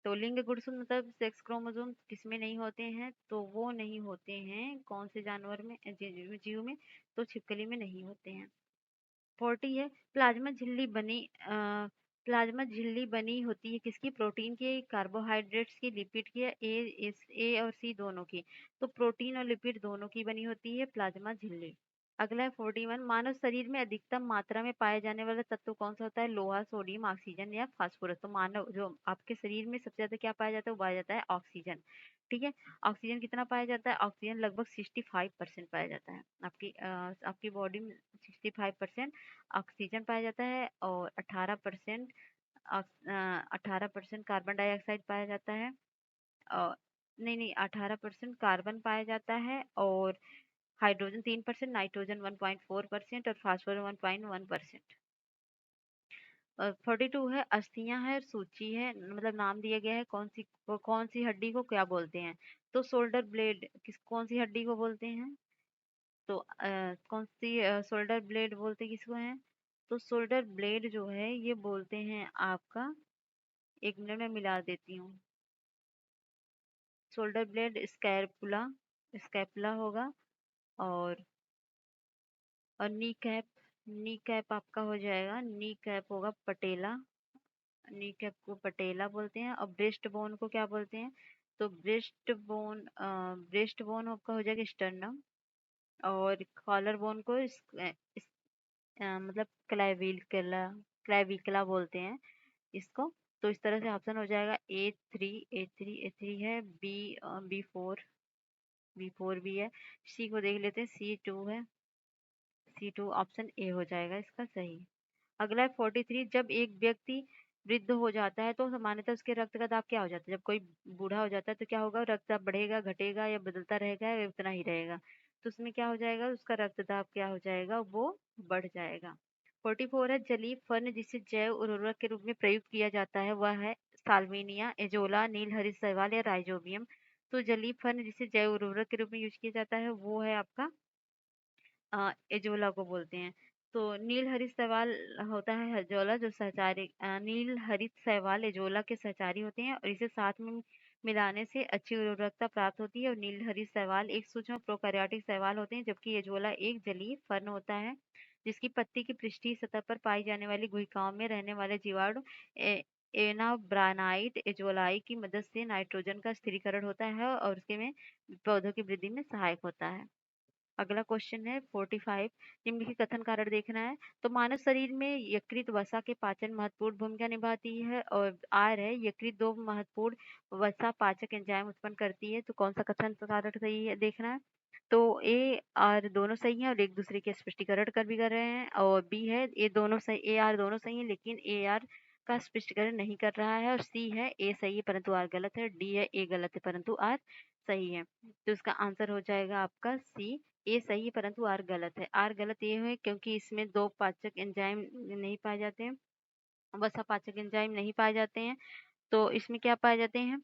तो लिंग गुणसूत्र मतलब सेक्स क्रोमोसोम किसमें नहीं होते हैं? तो वो नहीं होते हैं कौन से जानवर में, जीव में? तो छिपकली में नहीं होते हैं। 40 है, प्लाज्मा झिल्ली बनी होती है किसकी? प्रोटीन की, कार्बोहाइड्रेट्स की, लिपिड की, या ए और सी दोनों की? तो प्रोटीन और लिपिड दोनों की बनी होती है प्लाज्मा झिल्ली। अगला है 41, मानव शरीर में अधिकतम मात्रा में पाए जाने वाला तत्व कौन सा होता है? लोहा, सोडियम, ऑक्सीजन या फास्फोरस? तो मानव जो आपके शरीर में सबसे ज्यादा क्या पाया जाता है? वो पाया जाता है ऑक्सीजन। ठीक है। ऑक्सीजन कितना पाया जाता है? ऑक्सीजन लगभग 65% पाया जाता है आपकी बॉडी में। 65% ऑक्सीजन पाया जाता है, और 18% कार्बन डाइऑक्साइड पाया जाता है। और नहीं नहीं, 18% कार्बन पाया जाता है, और हाइड्रोजन 3%, नाइट्रोजन 1.4% और फास्फोरस 1.1%। 42 है, अस्थियां है और सूची है, मतलब नाम दिया गया है कौन सी हड्डी को क्या बोलते हैं? तो शोल्डर ब्लेड कौन सी हड्डी को बोलते हैं? तो कौन सी शोल्डर ब्लेड बोलते किसको हैं? तो शोल्डर ब्लेड जो है ये बोलते हैं आपका, एक मिनट में मिला देती हूँ। शोल्डर ब्लेड स्कैपुला, स्कैपुला होगा। और नी कैप, नी कैप आपका हो जाएगा, नी कैप होगा पटेला, नी कैप को पटेला बोलते हैं। और ब्रेस्ट बोन को क्या बोलते हैं? तो ब्रेस्ट बोन आपका हो जाएगा स्टर्नम। और कॉलर बोन को मतलब क्लाविकला बोलते हैं इसको। तो इस तरह से ऑप्शन हो जाएगा A3 है, B4 भी है, सी को देख लेते हैं, C2 है, C2 ऑप्शन ए हो जाएगा इसका सही। अगला है 43। जब एक व्यक्ति वृद्ध हो जाता है तो सामान्यतः उसके रक्त का दाब क्या हो जाता है? जब कोई बूढ़ा हो जाता है तो क्या होगा? रक्त दाब बढ़ेगा, घटेगा या बदलता रहेगा या उतना ही रहेगा? तो उसमें क्या हो जाएगा? उसका रक्त दाब क्या हो जाएगा? वो बढ़ जाएगा। 44 है। जलीय फर्न जिसे जैव उर्वरक के रूप में प्रयुक्त किया जाता है वह है साल्विनिया, एजोला, नील हरित शैवाल या राइजोबियम। तो जलीय फर्न जिसे जैव उर्वरक के रूप में यूज किया जाता है वो है आपका एजोला को बोलते हैं। तो नील हरित शैवाल होता है एजोला जो सहचारी नील हरित शैवाल एजोला के सहचारी होते हैं और इसे साथ में मिलाने से अच्छी उर्वरकता प्राप्त होती है। और नील हरित शैवाल एक सूक्ष्म प्रोकैरियोटिक शैवाल होते हैं, जबकि एजोला एक जलीय फर्न होता है जिसकी पत्ती की पृष्ठीय सतह पर पाई जाने वाली गुहिकाओं में रहने वाले जीवाणु एनाब्रानाइट एजोलाई की मदद से नाइट्रोजन का स्थिरीकरण होता है और उसके में पौधों की वृद्धि में सहायक होता है। अगला क्वेश्चन है 45। निम्नलिखित कथन कारण देखना है। तो मानव शरीर में यकृत वसा के पाचन महत्वपूर्ण भूमिका निभाती है और आर है यकृत दो महत्वपूर्ण वसा पाचक एंजाइम उत्पन्न करती है। तो कौन सा कथन कारण सही है देखना है। तो ए आर दोनों सही है और एक दूसरे के स्पष्टीकरण कर भी कर रहे हैं। और बी है ए आर दोनों सही है लेकिन ए आर का स्पष्टीकरण नहीं कर रहा है। और सी है ए सही है परंतु आर गलत है। डी है ए गलत है परंतु आर सही है। तो इसका आंसर हो जाएगा आपका सी, ए सही है परंतु आर गलत है। आर गलत ये है क्योंकि इसमें दो पाचक एंजाइम नहीं पाए जाते हैं, वसा पाचक एंजाइम नहीं पाए जाते हैं। तो इसमें क्या पाए जाते हैं?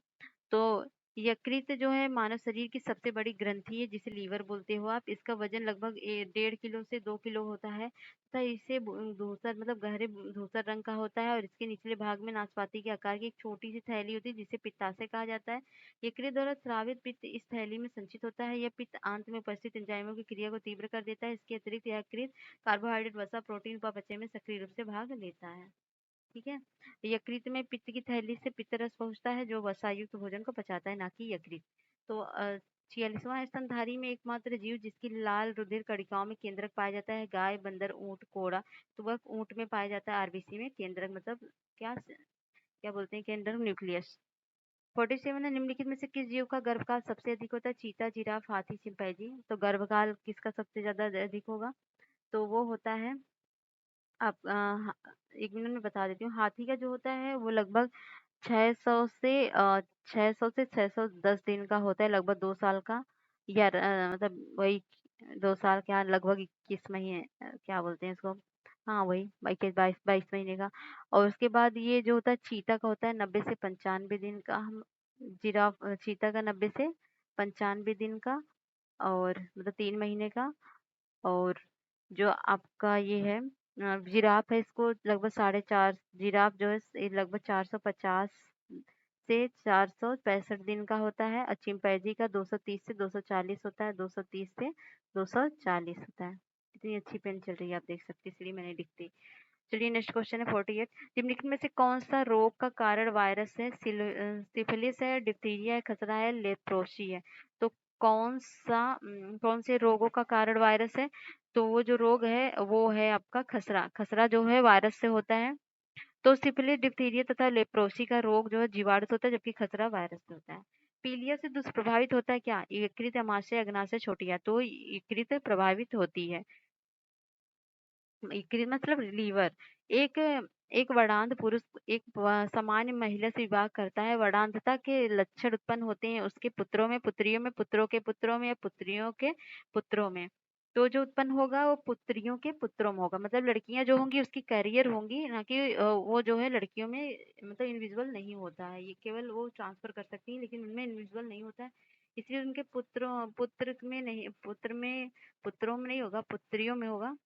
तो यकृत जो है मानव शरीर की सबसे बड़ी ग्रंथि है जिसे लीवर बोलते हो आप। इसका वजन लगभग 1.5 किलो से 2 किलो होता है तथा इसे धूसर मतलब गहरे धूसर रंग का होता है और इसके निचले भाग में नाशपाती के आकार की एक छोटी सी थैली होती है जिसे पित्ताशय कहा जाता है। यकृत द्वारा स्रावित पित्त इस थैली में संचित होता है। यह पित्त आंत में उपस्थित एंजाइमों की क्रिया को तीव्र कर देता है। इसके अतिरिक्त यकृत कार्बोहाइड्रेट वसा प्रोटीन उपापचय में सक्रिय रूप से भाग लेता है। ठीक है। यकृत में पित्त की थैली से पित्त रस पहुंचता है जो वसायुक्त भोजन को पचाता है, ना कि यकृत। तो 46वां स्तनधारी में एकमात्र जीव जिसकी लाल रुधिर कणिकाओं में केंद्रक पाया जाता है गाय, बंदर, ऊंट, घोड़ा। तो वह ऊंट में पाया जाता है आरबीसी में केंद्रक मतलब क्या क्या बोलते हैं केंद्रक न्यूक्लियस। 47 है। निम्नलिखित में से किस जीव का गर्भकाल सबसे अधिक होता है? चीता, जिराफ, हाथी, चिंपैंजी। तो गर्भकाल किसका सबसे ज्यादा अधिक होगा? तो वो होता है आप 1 मिनट में बता देती हूँ। हाथी का जो होता है वो लगभग 600 से 610 दिन का होता है, लगभग 2 साल का। या मतलब वही 2 साल क्या लगभग 21 महीने क्या बोलते हैं इसको, हाँ वही 22 22 महीने का। और उसके बाद ये जो होता है चीता का होता है 90 से 95 दिन का। हम चीता का 90 से 95 दिन का और मतलब 3 महीने का। और जो आपका ये है जिराफ है इसको लगभग 4.5, जिराफ जो है ये लगभग 450 से 465 दिन का होता है। और चिंपैंजी का 230 से 240 होता है, 230 से 240 होता है। कितनी अच्छी पेन चल रही है आप देख सकते हैं, इसलिए मैंने लिखती। चलिए नेक्स्ट क्वेश्चन है 48। निम्नलिखित में से कौन सा रोग का कारण वायरस है? सिफिलिस है, डिप्थीरिया है, खसरा है, लेप्रोसी है। तो कौन से रोगों का कारण वायरस है? तो वो जो रोग है वो है आपका खसरा। खसरा जो है वायरस से होता है। तो सिफिलिस, डिप्थीरिया तथा लेप्रोसी का रोग जो है जीवाणु से होता है जबकि खसरा वायरस से होता है। पीलिया से दुष्प्रभावित होता है क्या? यकृत, अमाशय, अग्नाशय, छोटिया। तो यकृत प्रभावित होती है। यकृत मतलब लीवर। एक एक वर्णांध पुरुष एक सामान्य महिला से विवाह करता है। वर्णांधता के लक्षण उत्पन्न होते हैं उसके पुत्रों में, पुत्रियों में, पुत्रों के पुत्रों में या पुत्रियों के पुत्रों में। तो जो उत्पन्न होगा वो पुत्रियों के पुत्रों में होगा, मतलब लड़कियां जो होंगी उसकी कैरियर होंगी, ना कि वो जो है लड़कियों में मतलब इनविजिबल नहीं होता है। ये केवल वो ट्रांसफर कर सकती है लेकिन उनमें इनविजिबल नहीं होता है। इसलिए उनके पुत्र में नहीं, पुत्रों में नहीं होगा, पुत्रियों में होगा।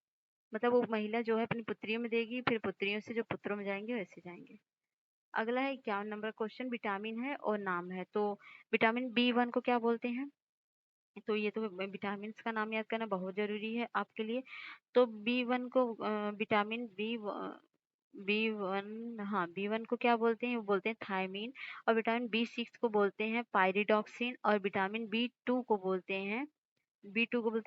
मतलब वो महिला जो है अपनी पुत्रियों में देगी, फिर पुत्रियों से जो पुत्रों में जाएंगे वैसे जाएंगे। अगला है 51 नंबर क्वेश्चन। विटामिन है और नाम है। तो विटामिन B1 को क्या बोलते हैं? तो ये तो विटामिन का नाम याद करना बहुत जरूरी है आपके लिए। तो B1 को विटामिन B1, हाँ B1 को क्या बोलते हैं? वो बोलते हैं थायमीन। और विटामिन B6 को बोलते हैं पायरिडॉक्सिन। और विटामिन B2 को बोलते हैं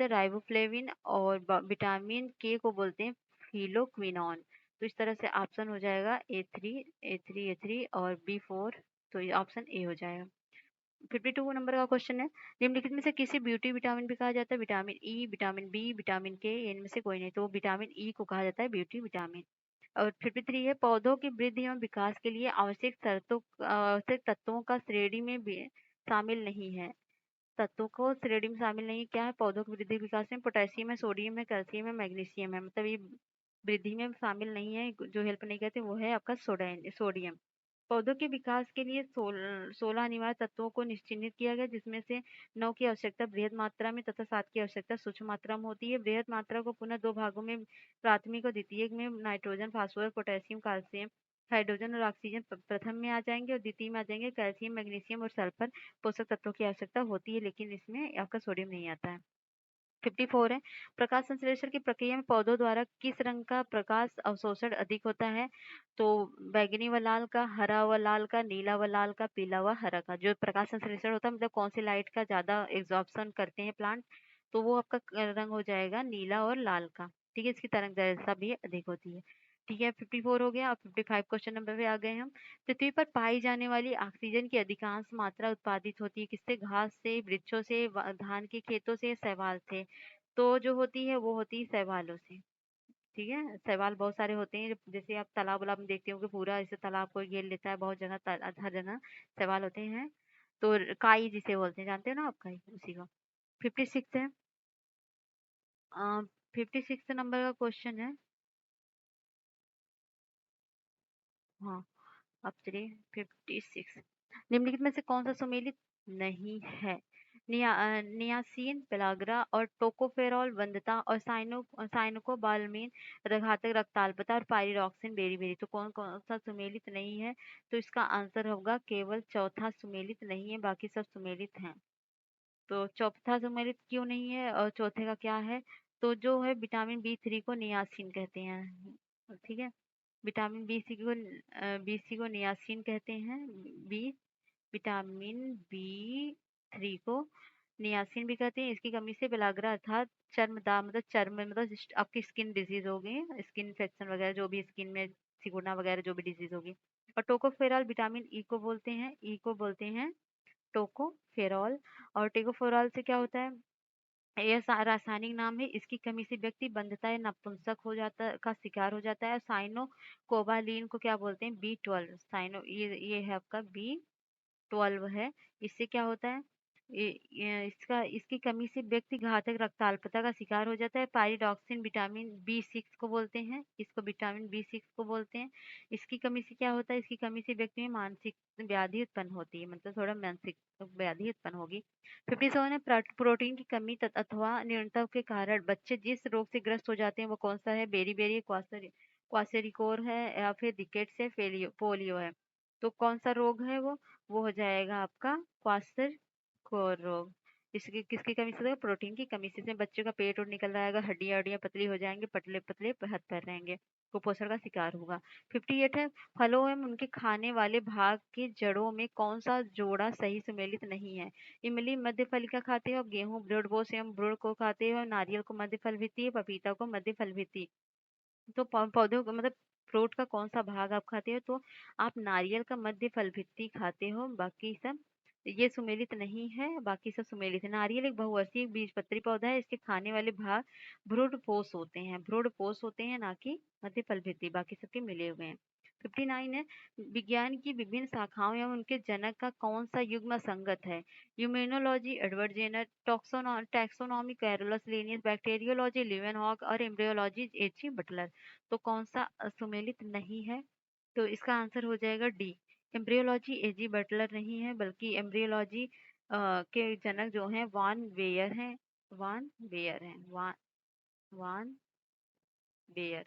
राइबोफ्लेविन। और विटामिन के को बोलते हैं हीलोक्विनोन। तो इस तरह से ऑप्शन हो जाएगा A3 और B4। तो ये ऑप्शन ए हो जाएगा। 52 नंबर का क्वेश्चन है, निम्नलिखित में से किसी ब्यूटी विटामिन भी कहा जाता है? Vitamin E, vitamin B, vitamin K, इनमें से कोई नहीं। तो विटामिन ई को कहा जाता है ब्यूटी विटामिन। और 53 है, पौधों की वृद्धि एवं विकास के लिए आवश्यक तत्वों का श्रेणी में भी शामिल नहीं है। तत्वों को श्रेणी में शामिल नहीं क्या है पौधों की वृद्धि विकास में? पोटेशियम है, सोडियम है, कैल्शियम है, मैग्नीशियम है। मतलब ये वृद्धि में शामिल नहीं है, जो हेल्प नहीं करते वो है आपका सोडियम। पौधों के विकास के लिए 16 अनिवार्य तत्वों को निश्चिन्हित किया गया, जिसमें से 9 की आवश्यकता बृहद मात्रा में तथा 7 की आवश्यकता सूक्ष्म मात्रा में होती है। बृहद मात्रा को पुनः दो भागों में, प्राथमिक और द्वितीयक में nitrogen, phosphorus, potassium, calcium, hydrogen और ऑक्सीजन प्रथम में आ जाएंगे और द्वितीय में आ जाएंगे कैल्शियम, मैग्नीशियम और सल्फर पोषक तत्वों की आवश्यकता होती है, लेकिन इसमें आपका सोडियम नहीं आता है। 54 है, प्रकाश संश्लेषण की प्रक्रिया में पौधों द्वारा किस रंग का प्रकाश अवशोषण अधिक होता है? तो बैगनी व लाल का, हरा व लाल का, नीला व लाल का, पीला व हरा का। जो प्रकाश संश्लेषण होता है मतलब कौन सी लाइट का ज्यादा एब्जॉर्प्शन करते हैं प्लांट, तो वो आपका रंग हो जाएगा नीला और लाल का। ठीक है, इसकी तरंग दैर्घ्यता भी अधिक होती है। ठीक है, 54 हो गया। अब 55 क्वेश्चन नंबर पे आ गए हम। पृथ्वी पर पाई जाने वाली ऑक्सीजन की अधिकांश मात्रा उत्पादित होती है किससे? घास से, वृक्षों से, धान के खेतों से, शैवाल से। तो जो होती है वो होती है शैवालों से। ठीक है, शैवाल बहुत सारे होते हैं, जैसे आप तालाब वालाब में देखते हो कि पूरा ऐसे तालाब को घेर लेता है, बहुत जगह हर जगह शैवाल होते हैं। तो काई जिसे बोलते हैं, जानते हो ना आप काई, उसी को। 56 है, 56 नंबर का क्वेश्चन है। हाँ, अब चलिए 56। निम्नलिखित में से कौन सा सुमेलित नहीं है? नियासिन, पेलाग्रा और टोकोफेरॉल वंध्यता और साइनोकोबालामीन घातक रक्ताल्पता और पायरिडॉक्सिन बेरी। तो कौन कौन सा सुमेलित नहीं है? तो इसका आंसर होगा केवल चौथा सुमेलित नहीं है, बाकी सब सुमेलित हैं। तो चौथा सुमेलित क्यों नहीं है और चौथे का क्या है? तो जो है विटामिन B3 को नियासिन कहते हैं। ठीक है, विटामिन बी सी को नियासिन कहते हैं। बी विटामिन B3 को नियासिन भी कहते हैं। इसकी कमी से पेलाग्रा अर्थात चर्मदाग, मतलब चर्म में, मतलब आपकी स्किन डिजीज होगी, स्किन इन्फेक्शन वगैरह, जो भी स्किन में सिकुड़ना वगैरह जो भी डिजीज होगी। और टोकोफेरॉल विटामिन ई को बोलते हैं टोकोफेरॉल। और टोकोफेरॉल से क्या होता है? यह रासायनिक नाम है। इसकी कमी से व्यक्ति बंधता है, नपुंसक हो जाता का शिकार हो जाता है। साइनो कोबालिन को क्या बोलते हैं? B12। साइनो ये है आपका B12 है। इससे क्या होता है? इसकी कमी से व्यक्ति घातक रक्ताल्पता का शिकार हो जाता है। पायरिडॉक्सिन विटामिन B6 को बोलते हैं, इसको विटामिन B6 को बोलते हैं। इसकी कमी से क्या होता है? इसकी कमी से व्यक्ति में मानसिक व्याधि उत्पन्न होती है, मतलब थोड़ा मानसिक व्याधि उत्पन्न होगी। 57 है, प्रोटीन की कमी अथवा न्यूनता के कारण बच्चे जिस रोग से ग्रस्त हो जाते हैं वो कौन सा है? बेरी क्वासेरिकोर है, या फिर रिकेट्स है, पोलियो है। तो कौन सा रोग है वो हो जाएगा आपका क्वासेरिकोर रोग। इसकी किसकी कमी से होगा? प्रोटीन की कमी से। इसमें बच्चों का पेट और निकल जाएगा, हड्डियां हड्डियां पतली हो जाएंगे, पतले पतले हाथ पैर रहेंगे, कुपोषण का शिकार होगा। 58 है, फलों एवं उनके खाने वाले भाग की जड़ों में कौन सा जोड़ा सही सुमेलित नहीं है? इमली मध्य फलिका खाते हो, गेहूं ब्रूडबोस एवं ब्रूड को खाते हो, नारियल को मध्य फल भित्ति, पपीता को मध्य फल भित्ति। तो पौधों को मतलब फ्रूट का कौन सा भाग आप खाते हो? तो आप नारियल का मध्य फल भित्ति खाते हो, बाकी सब ये सुमेलित नहीं है, बाकी सब सुमेलित है। नारियल एक बहुवर्षीय बीजपत्री पौधा है। इसके खाने वाले भाग भ्रूणपोष होते हैं, ना कि मध्य फल भित्ति, बाकी सबके मिले हुए हैं। 59 है, विज्ञान की विभिन्न शाखाओं एवं उनके जनक का कौन सा युग्म संगत है? Immunology Edward Jenner, taxonomy Carolus Linnaeus, bacteriology Leeuwenhoek और एम्ब्रियोलॉजी H.E. बटलर। तो कौन सा सुमेलित नहीं है? तो इसका आंसर हो जाएगा डी, एम्ब्रियोलॉजी A.G. बटलर नहीं है, बल्कि एम्ब्रियोलॉजी के जनक जो हैं वान वेयर हैं। वान वेयर।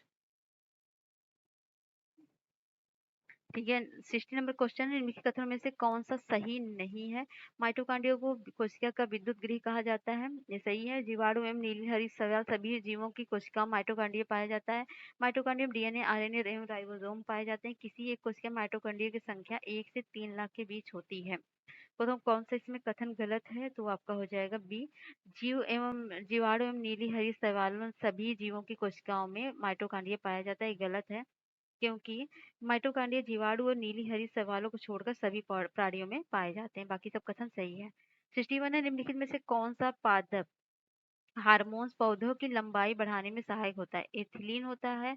ठीक है। 60 नंबर क्वेश्चन है, निम्नलिखित कथनों में से कौन सा सही नहीं है? माइटोकॉन्ड्रिया को कोशिका का विद्युत गृह कहा जाता है, ये सही है। जीवाणु एवं नीलहरी शैवाल सभी जीवों की कोशिका माइटोकॉन्ड्रिया पाया जाता है। माइटोकॉन्ड्रियम डीएनए आरएनए एवं राइबोसोम पाए जाते हैं। किसी एक कोशिका माइटोकॉन्ड्रिया की संख्या 1 से 3 लाख के बीच होती है। तो कौन सा इसमें कथन गलत है? तो आपका हो जाएगा बी। जीवाणु एवं नीली हरी शैवाल सभी जीवों की कोशिकाओं में माइटोकॉन्ड्रिया पाया जाता है, ये गलत है। क्योंकि माइटोकॉन्ड्रिया जीवाणु और नीली हरी शैवालों को छोड़कर सभी प्राणियों में पाए जाते हैं, बाकी सब कथन सही है। 61 है, निम्नलिखित में से कौन सा पादप हार्मोन्स पौधों की लंबाई बढ़ाने में सहायक होता है? एथिलीन होता है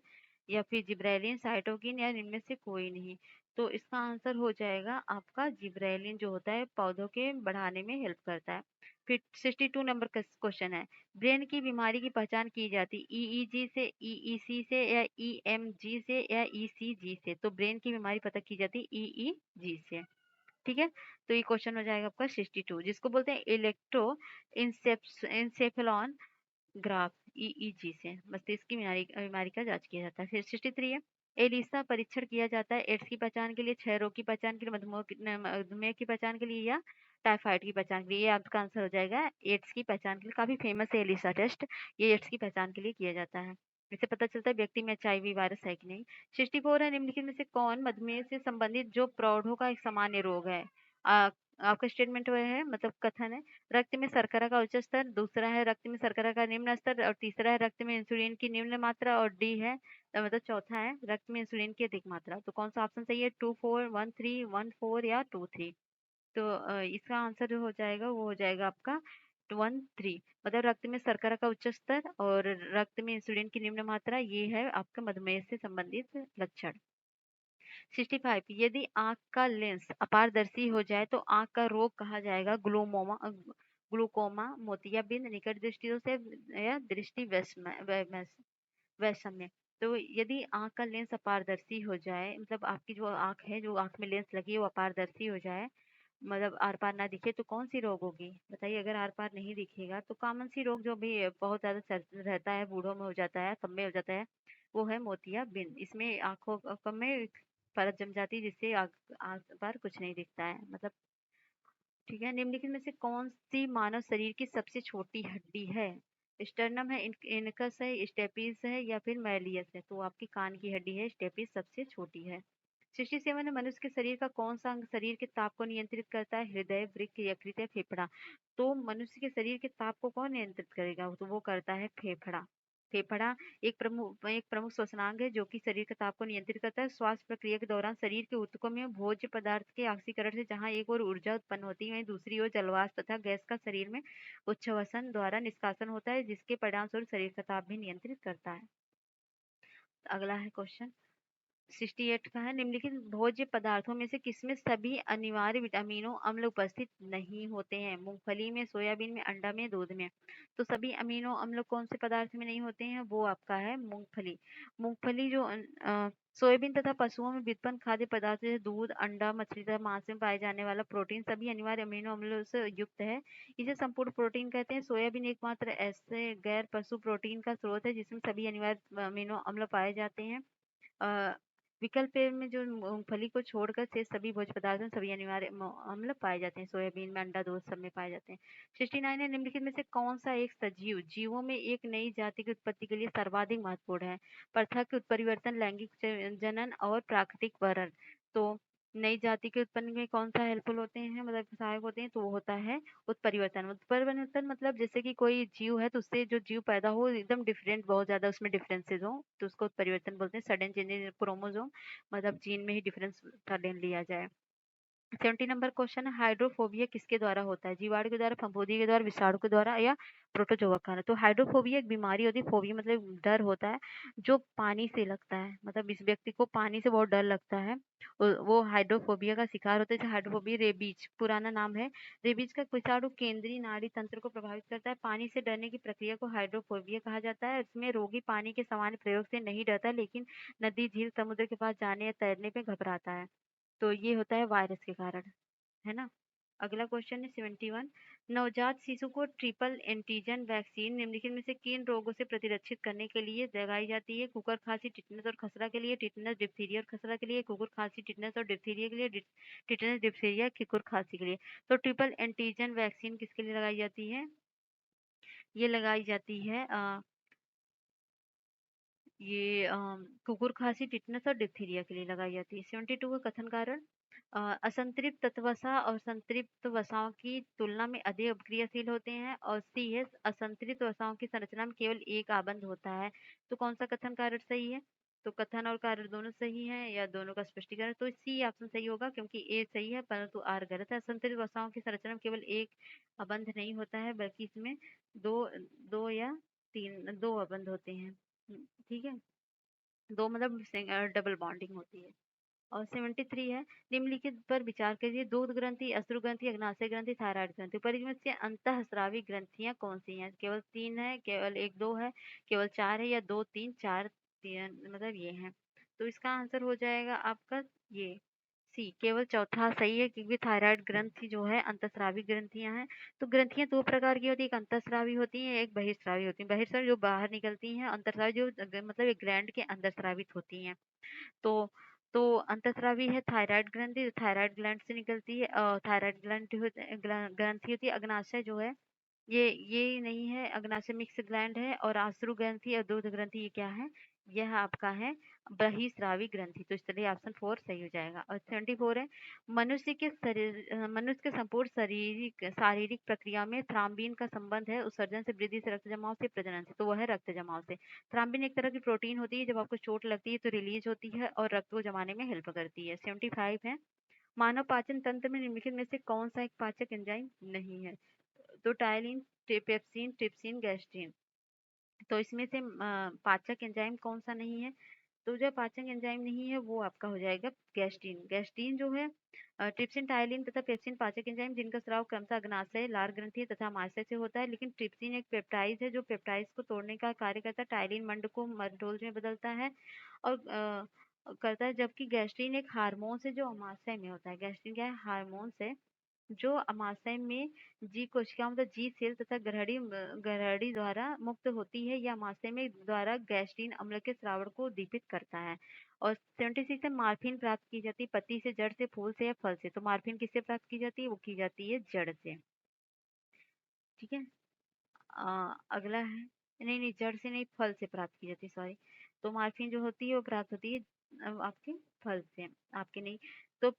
या फिर जिब्रेलिन, साइटोकिन, या इनमें से कोई नहीं? तो इसका आंसर हो जाएगा आपका जिब्रेलिन, जो होता है पौधों के बढ़ाने में हेल्प करता है। फिर 62 नंबर का क्वेश्चन है, ब्रेन की बीमारी की पहचान की जाती ईईजी से, ईईसी से, या ईएमजी से, या ईसीजी से? तो ब्रेन की बीमारी पता की जाती ईईजी से। ठीक है, तो ये क्वेश्चन हो जाएगा आपका 62, जिसको बोलते हैं इलेक्ट्रो इंसेफेलॉन ग्राफ, ईईजी से मस्तिष्क की बीमारी बीमारी का जांच किया जाता है। फिर 63 है, एलिसा परीक्षण किया जाता है एड्स की पहचान के लिए, क्षय रोग की पहचान के लिए, मधुमेह की पहचान के लिए, या टाइफाइड की पहचान के लिए? ये आपका आंसर हो जाएगा एड्स की पहचान के लिए। काफी फेमस है एलिसा टेस्ट, ये एड्स की पहचान के लिए किया जाता है। इससे पता चलता है व्यक्ति में एचआईवी वायरस है कि नहीं। 64 है, निम्नलिखित में से कौन मधुमेह से संबंधित जो प्रौढ़ों का एक सामान्य रोग है? आ, आपका स्टेटमेंट वो है, मतलब कथन है, रक्त में शर्करा का उच्च स्तर, दूसरा है रक्त में शर्करा का निम्न स्तर, और तीसरा है रक्त में इंसुलिन की निम्न मात्रा, और डी है मतलब चौथा है रक्त में इंसुलिन की अधिक मात्रा। तो कौन सा ऑप्शन सही है? 2413 14 या 23? तो इसका आंसर जो हो जाएगा वो हो जाएगा आपका 13, मतलब रक्त में शर्करा का उच्च स्तर और रक्त में इंसुलिन की निम्न मात्रा, ये है आपका मधुमेह से संबंधित लक्षण। 65, यदि आंख का लेंस अपारदर्शी हो जाए तो आंख का रोग कहा जाएगा? ग्लूकोमा, मोतियाबिंद, निकट दृष्टि दोष, या दृष्टि वैषम्य? तो यदि आंख का लेंस अपारदर्शी हो जाए, मतलब आपकी जो आंख है, जो आंख में लेंस लगी है वो अपारदर्शी हो जाए, मतलब आर पार ना दिखे, तो कौन सी रोग होगी बताइए? अगर आर पार नहीं दिखेगा तो कॉमन सी रोग जो भी बहुत ज्यादा रहता है, बूढ़ों में हो जाता है, सब में हो जाता है, वो है मोतियाबिंद। इसमें आंखों में परत जम जाती है, जिससे आंख पर कुछ नहीं दिखता है, मतलब। ठीक है, निम्नलिखित में से कौन सी मानव शरीर की सबसे छोटी हड्डी है? स्टर्नम है, इनकस है, स्टेपिस है, या फिर मैलियस है? तो आपकी कान की हड्डी है, स्टेपिस सबसे छोटी है। 67 है, मनुष्य के शरीर का कौन सा अंग शरीर के ताप को नियंत्रित करता है? हृदय, वृक्क, यकृत, या फेफड़ा? तो मनुष्य के शरीर के ताप को कौन नियंत्रित करेगा? तो वो करता है फेफड़ा। फेफड़ा एक प्रमुख श्वसनांग है जो कि शरीर के ताप को नियंत्रित करता है। श्वास प्रक्रिया के दौरान शरीर के ऊतकों में भोज्य पदार्थ के ऑक्सीकरण से जहां एक ओर ऊर्जा उत्पन्न होती है, वहीं दूसरी ओर जलवाष्प तथा गैस का शरीर में उच्छ्वसन द्वारा निष्कासन होता है, जिसके परिणामस्वरूप शरीर का ताप भी नियंत्रित करता है। अगला है क्वेश्चन 68 का है, निम्नलिखित भोज्य पदार्थों में से किसमें सभी अनिवार्य विटामिनों अम्ल उपस्थित नहीं होते हैं? मूंगफली में, सोयाबीन में, अंडा में, दूध में? तो सभी अमीनो अम्ल कौन से पदार्थ में नहीं होते हैं? वो आपका है मूंगफली। मूंगफली जो सोयाबीन तथा पशुओं में व्युत्पन्न खाद्य पदार्थ जैसे दूध, अंडा, मछली तथा मांस में पाए जाने वाला प्रोटीन सभी अनिवार्य अमीनो अम्लों से युक्त है। इसे संपूर्ण प्रोटीन कहते हैं। सोयाबीन एकमात्र ऐसे गैर पशु प्रोटीन का स्रोत है जिसमें सभी अनिवार्य अमीनो अम्ल पाए जाते हैं। अ, विकल्प ए में जो मूंगफली को छोड़कर शेष सभी भोज्य पदार्थों में सभी अनिवार्य अम्ल पाए जाते हैं। सोयाबीन में, अंडा, दूध सब में पाए जाते हैं। 69 है, निम्नलिखित में से कौन सा एक सजीव जीवों में एक नई जाति की उत्पत्ति के लिए सर्वाधिक महत्वपूर्ण है? पृथक उत्परिवर्तन, लैंगिक जनन, और प्राकृतिक वरण? तो नई जाति के उत्पन्न में कौन सा हेल्पफुल होते हैं, मतलब सहायक होते हैं? तो वो होता है उत्परिवर्तन। उत्परिवर्तन मतलब जैसे कि कोई जीव है तो उससे जो जीव पैदा हो एकदम डिफरेंट, बहुत ज्यादा उसमें डिफरेंसेस हो, तो उसको उत्परिवर्तन बोलते हैं। सडन चेंज इन क्रोमोसोम, मतलब जीन में ही डिफरेंस सडन लिया जाए। 70 नंबर क्वेश्चन है, हाइड्रोफोबिया किसके द्वारा होता है? जीवाणु के द्वारा, फफूंदी के द्वारा, विषाणु के द्वारा, या प्रोटोजोआ के कारण? तो हाइड्रोफोबिया एक बीमारी होती है। फोबिया मतलब डर होता है जो पानी से लगता है, मतलब इस व्यक्ति को पानी से बहुत डर लगता है, वो हाइड्रोफोबिया का शिकार होता है। जैसे हाइड्रोफोबिया रेबीज पुराना नाम है। रेबीज का विषाणु केंद्रीय नाड़ी तंत्र को प्रभावित करता है। पानी से डरने की प्रक्रिया को हाइड्रोफोबिया कहा जाता है। इसमें रोगी पानी के सामान्य प्रयोग से नहीं डरता, लेकिन नदी, झील, समुद्र के पास जाने या तैरने पे घबराता है। तो ये होता है वायरस के कारण, है ना? अगला क्वेश्चन है 71। नवजात शिशु को ट्रिपल एंटीजन वैक्सीन निम्नलिखित में से किन रोगों से प्रतिरक्षित करने के लिए लगाई जाती है? कुकुर खांसी, टिटनस और खसरा के लिए, टिटनस, डिप्थीरिया और खसरा के लिए, कुकुर खांसी, टिटनस और डिप्थीरिया के लिए, टिटनस, डिप्थीरिया, कुकुर खांसी के लिए। तो ट्रिपल एंटीजन वैक्सीन किसके लिए लगाई जाती है? ये लगाई जाती है ये कुकुर खांसी, टिटनस और डिप्थीरिया के लिए लगाई जाती है। 72 का कथन कारण। असंतृप्त वसा और संतृप्त वसाओं की तुलना में अधिक अभिक्रियाशील होते हैं। और सी है, असंतृप्त वसाओं की संरचना में केवल एक आबंध होता है। तो कौन सा कथन कारण सही है? तो कथन और कारण दोनों सही हैं या दोनों का स्पष्टीकरण? तो सी ऑप्शन सही होगा क्योंकि ए सही है परंतु आर गलत है। असंतृप्त वसाओं की संरचना में केवल एक अबंध नहीं होता है बल्कि इसमें दो दो या तीन दो अबंध होते हैं। ठीक है, दो मतलब डबल बॉन्डिंग होती है। और 73 है, निम्नलिखित पर विचार करिए। दूध ग्रंथि, अश्रु ग्रंथि, अग्नाशय ग्रंथि, थायराइड ग्रंथि। परिमित से अंतःस्रावी ग्रंथियां कौन सी हैं? केवल 3 है, केवल 1 2 है, केवल 4 है या 2 3 4 3 मतलब ये है। तो इसका आंसर हो जाएगा आपका ये सी, केवल चौथा सही है क्योंकि थायराइड ग्रंथि जो है अंतःस्रावी ग्रंथियां हैं। तो ग्रंथियां दो प्रकार की होती है, एक अंतःस्रावी होती है, एक बहिर्स्रावी होती है। बहिर्स्रावी जो बाहर निकलती हैं, अंतःस्रावी जो मतलब एक ग्लैंड के अंदर स्रावित होती हैं। तो तो अंतःस्रावी है थायराइड ग्रंथि, जो थायराइड ग्लैंड से निकलती है। थायराइड ग्रंथि होती है। अग्नाशय जो है ये नहीं है, अग्नाशय मिक्स ग्लैंड है। और आश्रु ग्रंथि और दूध ग्रंथि ये क्या है? यह आपका है बहिस्रावी ग्रंथि। तो इस तरह ऑप्शन 4 सही हो जाएगा। और 74 है, मनुष्य के संपूर्ण शारीरिक शारीरिक प्रक्रिया में थ्राम्बीन का संबंध है उत्सर्जन से, वृद्धि से, रक्त जमाव से, प्रजनन से। तो वह है रक्त जमाव से। थ्राम्बीन एक तरह की प्रोटीन होती है, जब आपको चोट लगती है तो रिलीज होती है और रक्त को जमाने में हेल्प करती है। 75 है, मानव पाचन तंत्र में निम्नलिखित में से कौन सा एक पाचक एंजाइम नहीं है? तो टायलिन, पेप्सिन, ट्रिप्सिन, गैस्ट्रिन। तो इसमें से पाचक एंजाइम कौन सा नहीं है? तो जो पाचक एंजाइम नहीं है वो आपका हो जाएगा गैस्ट्रिन। गैस्ट्रिन जो है ट्रिप्सिन, टायलिन तथा पेप्सिन पाचक एंजाइम जिनका स्राव क्रमशः अग्नाशय, लार ग्रंथि तथा आमाशय से होता है। लेकिन ट्रिप्सिन एक पेप्टाइड है जो पेप्टाइड्स को तोड़ने का कार्य करता है। टायलिन मंड को मल्टोज में बदलता है और करता है, जबकि गैस्ट्रिन एक हार्मोन है जो अमाशय में होता है। गैस्ट्रिन क्या है? हार्मोन है जो अमाशय में जी कोशिका मतलब जी सेल तथा ग्रहणी द्वारा मुक्त होती है या अमाशय में द्वारा गैस्ट्रिन अम्ल के श्रावण को दीपित करता है। और 76 है, मार्फिन प्राप्त की जाती है पत्ती से, जड़ से, फूल से या फल से। तो मार्फिन किससे प्राप्त की जाती है? वो की जाती है जड़ से। ठीक है, अगला है, नहीं नहीं जड़ से नहीं, फल से प्राप्त की जाती है, सॉरी। तो मार्फिन जो होती है वो प्राप्त होती है आपके फल से, आपके नहीं। तो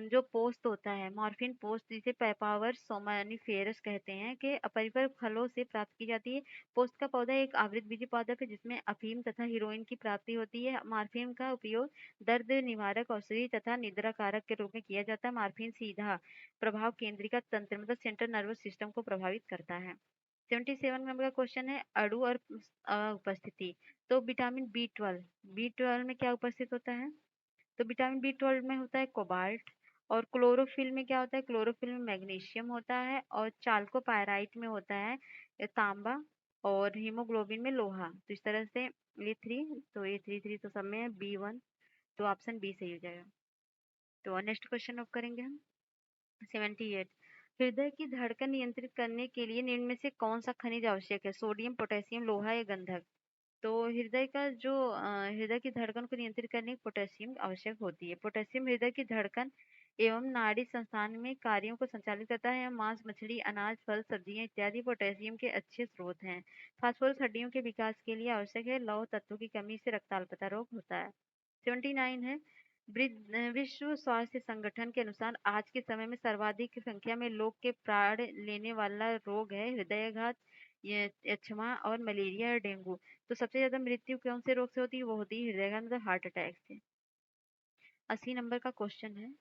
जो पोस्त होता है मॉर्फिन पोस्त, जिसे पेपावर सोमानिफेरस कहते हैं, कि अपरिपक्व फलों से प्राप्त की जाती है। पोस्त का पौधा एक आवृतबीजी पादप है जिसमें अफीम तथा हीरोइन की प्राप्ति होती है। मॉर्फिन का उपयोग दर्द निवारक औषधि तथा निद्रा कारक के रूप में किया जाता है। मॉर्फिन सीधा प्रभाव केंद्रिका तंत्र मतलब सेंट्रल नर्वस सिस्टम को प्रभावित करता है। 77 नंबर का क्वेश्चन है, अणु और उपस्थिति। तो विटामिन बी 12, बी 12 में क्या उपस्थित होता है? तो विटामिन बी 12 में होता है कोबाल्ट। और क्लोरोफिल में क्या होता है? क्लोरोफिल में मैग्नीशियम होता है। और चाल्कोपायराइट में होता है तांबा। और हीमोग्लोबिन में लोहा। तो इस तरह से ये थ्री, तो ये थ्री तो सब में है बी 1। तो ऑप्शन बी सही हो जाएगा। तो नेक्स्ट क्वेश्चन ऑफ करेंगे हम 78। हृदय की धड़कन नियंत्रित करने के लिए निम्न में से कौन सा खनिज आवश्यक है? सोडियम, पोटेशियम, लोहा या गंधक। तो हृदय का जो हृदय की धड़कन को नियंत्रित करने की पोटेशियम आवश्यक होती है। पोटेशियम हृदय की धड़कन एवं नाड़ी संस्थान में कार्यों को संचालित करता है। मांस, मछली, अनाज, फल, सब्जियां इत्यादि पोटेशियम के अच्छे स्रोत हैं। फास्फोरस हड्डियों के विकास के लिए आवश्यक है। लौह तत्वों की कमी से रक्ताल्पता रोग होता है। 79 है, विश्व स्वास्थ्य संगठन के अनुसार आज के समय में सर्वाधिक संख्या में लोग के प्राण लेने वाला रोग है हृदयाघात, यक्ष्मा और मलेरिया या डेंगू। तो सबसे ज्यादा मृत्यु कौन से रोग से होती है? वो होती है हृदयाघात मतलब हार्ट अटैक से। 80 नंबर का क्वेश्चन है,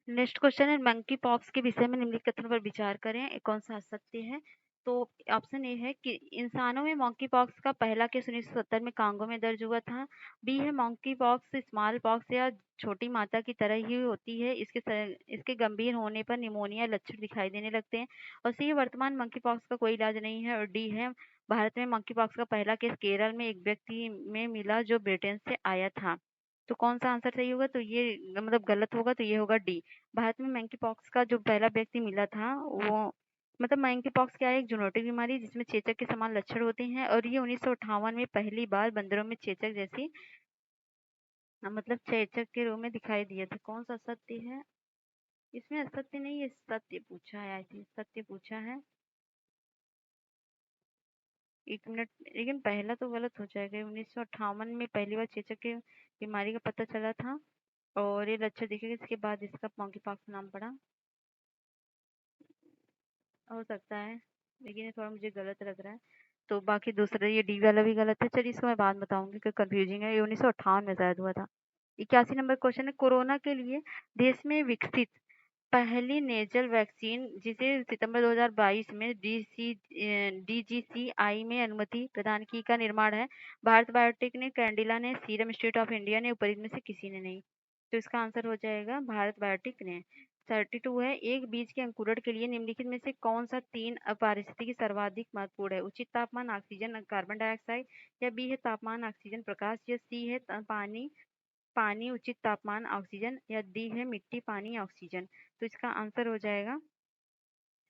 नेक्स्ट क्वेश्चन है, मंकी पॉक्स के विषय में निम्नलिखित कथन पर विचार करें, कौन सा सत्य है? तो ऑप्शन ए है कि इंसानों में मंकी पॉक्स का पहला केस 1970 में कांगो में दर्ज हुआ था। बी है, मंकी पॉक्स स्मॉल पॉक्स या छोटी माता की तरह ही होती है, इसके गंभीर होने पर निमोनिया लक्षण दिखाई देने लगते हैं। और सी है, वर्तमान मंकी पॉक्स का कोई इलाज नहीं है। और डी है, भारत में मंकी पॉक्स का पहला केस केरल में एक व्यक्ति में मिला जो ब्रिटेन से आया था। तो कौन सा आंसर सही होगा? तो ये मतलब गलत होगा, तो ये होगा डी। भारत में मंकी पॉक्स का जो पहला व्यक्ति मिला था वो मतलब मंकी पॉक्स क्या है? एक जूनोटिक बीमारी है जिसमें चेचक के समान लक्षण होते हैं और ये 1958 में पहली बार बंदरों में चेचक जैसी मतलब चेचक के रूप में दिखाई दिया था। कौन सा सत्य है? इसमें असत्य नहीं है, सत्य पूछा है, आई थिंक सत्य पूछा है। 1 मिनट, लेकिन पहला तो गलत हो जाएगा। 1958 में पहली बार चेचक की बीमारी का पता चला था और ये लक्षण दिखेगा, इसके बाद इसका मंकी पॉक्स नाम पड़ा। हो सकता है, लेकिन ये थोड़ा मुझे गलत लग रहा है। तो बाकी दूसरा ये डी वाला भी गलत है। चलिए इसको मैं बाद में बताऊंगी क्योंकि कंफ्यूजिंग है। ये 1958 में शायद हुआ था। 81 नंबर क्वेश्चन है, कोरोना के लिए देश में विकसित पहली नेजल वैक्सीन जिसे सितंबर 2022 में डीजीसीआई में अनुमति प्रदान की का निर्माण है। भारत बायोटेक ने, कैंडिला ने, सीरम इंस्टीट्यूट ऑफ इंडिया ने, ऊपर इनमें से किसी ने नहीं। तो इसका आंसर हो जाएगा भारत बायोटेक ने। 32 है, एक बीज के अंकुरण के लिए निम्नलिखित में से कौन सा 3 पारिस्थितिकी सर्वाधिक महत्वपूर्ण है? उचित तापमान ऑक्सीजन कार्बन डाइऑक्साइड, या बी है तापमान ऑक्सीजन प्रकाश, या सी है पानी पानी उचित तापमान ऑक्सीजन, या डी है मिट्टी पानी ऑक्सीजन। तो इसका आंसर हो जाएगा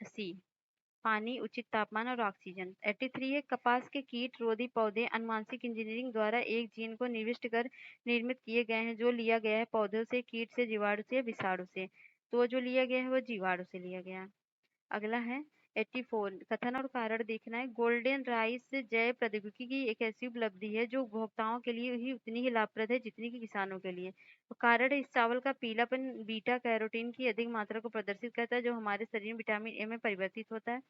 सी, पानी उचित तापमान और ऑक्सीजन। 83 है, कपास के कीट रोधी पौधे अनुवांशिक इंजीनियरिंग द्वारा एक जीन को निर्दिष्ट कर निर्मित किए गए हैं जो लिया गया है पौधों से, कीट से, जीवाणु से, विषाणु से। तो जो लिया गया है वो जीवाणु से लिया गया। अगला है 84, कथन और कारण देखना है। गोल्डन राइस जैव प्रौद्योगिकी की एक ऐसी उपलब्धि है जो उपभोक्ताओं के लिए ही उतनी ही लाभप्रद है जितनी कि किसानों के लिए। तो कारण है, इस चावल का पीलापन बीटा कैरोटीन की अधिक मात्रा को प्रदर्शित करता है जो हमारे शरीर में विटामिन ए में परिवर्तित होता है।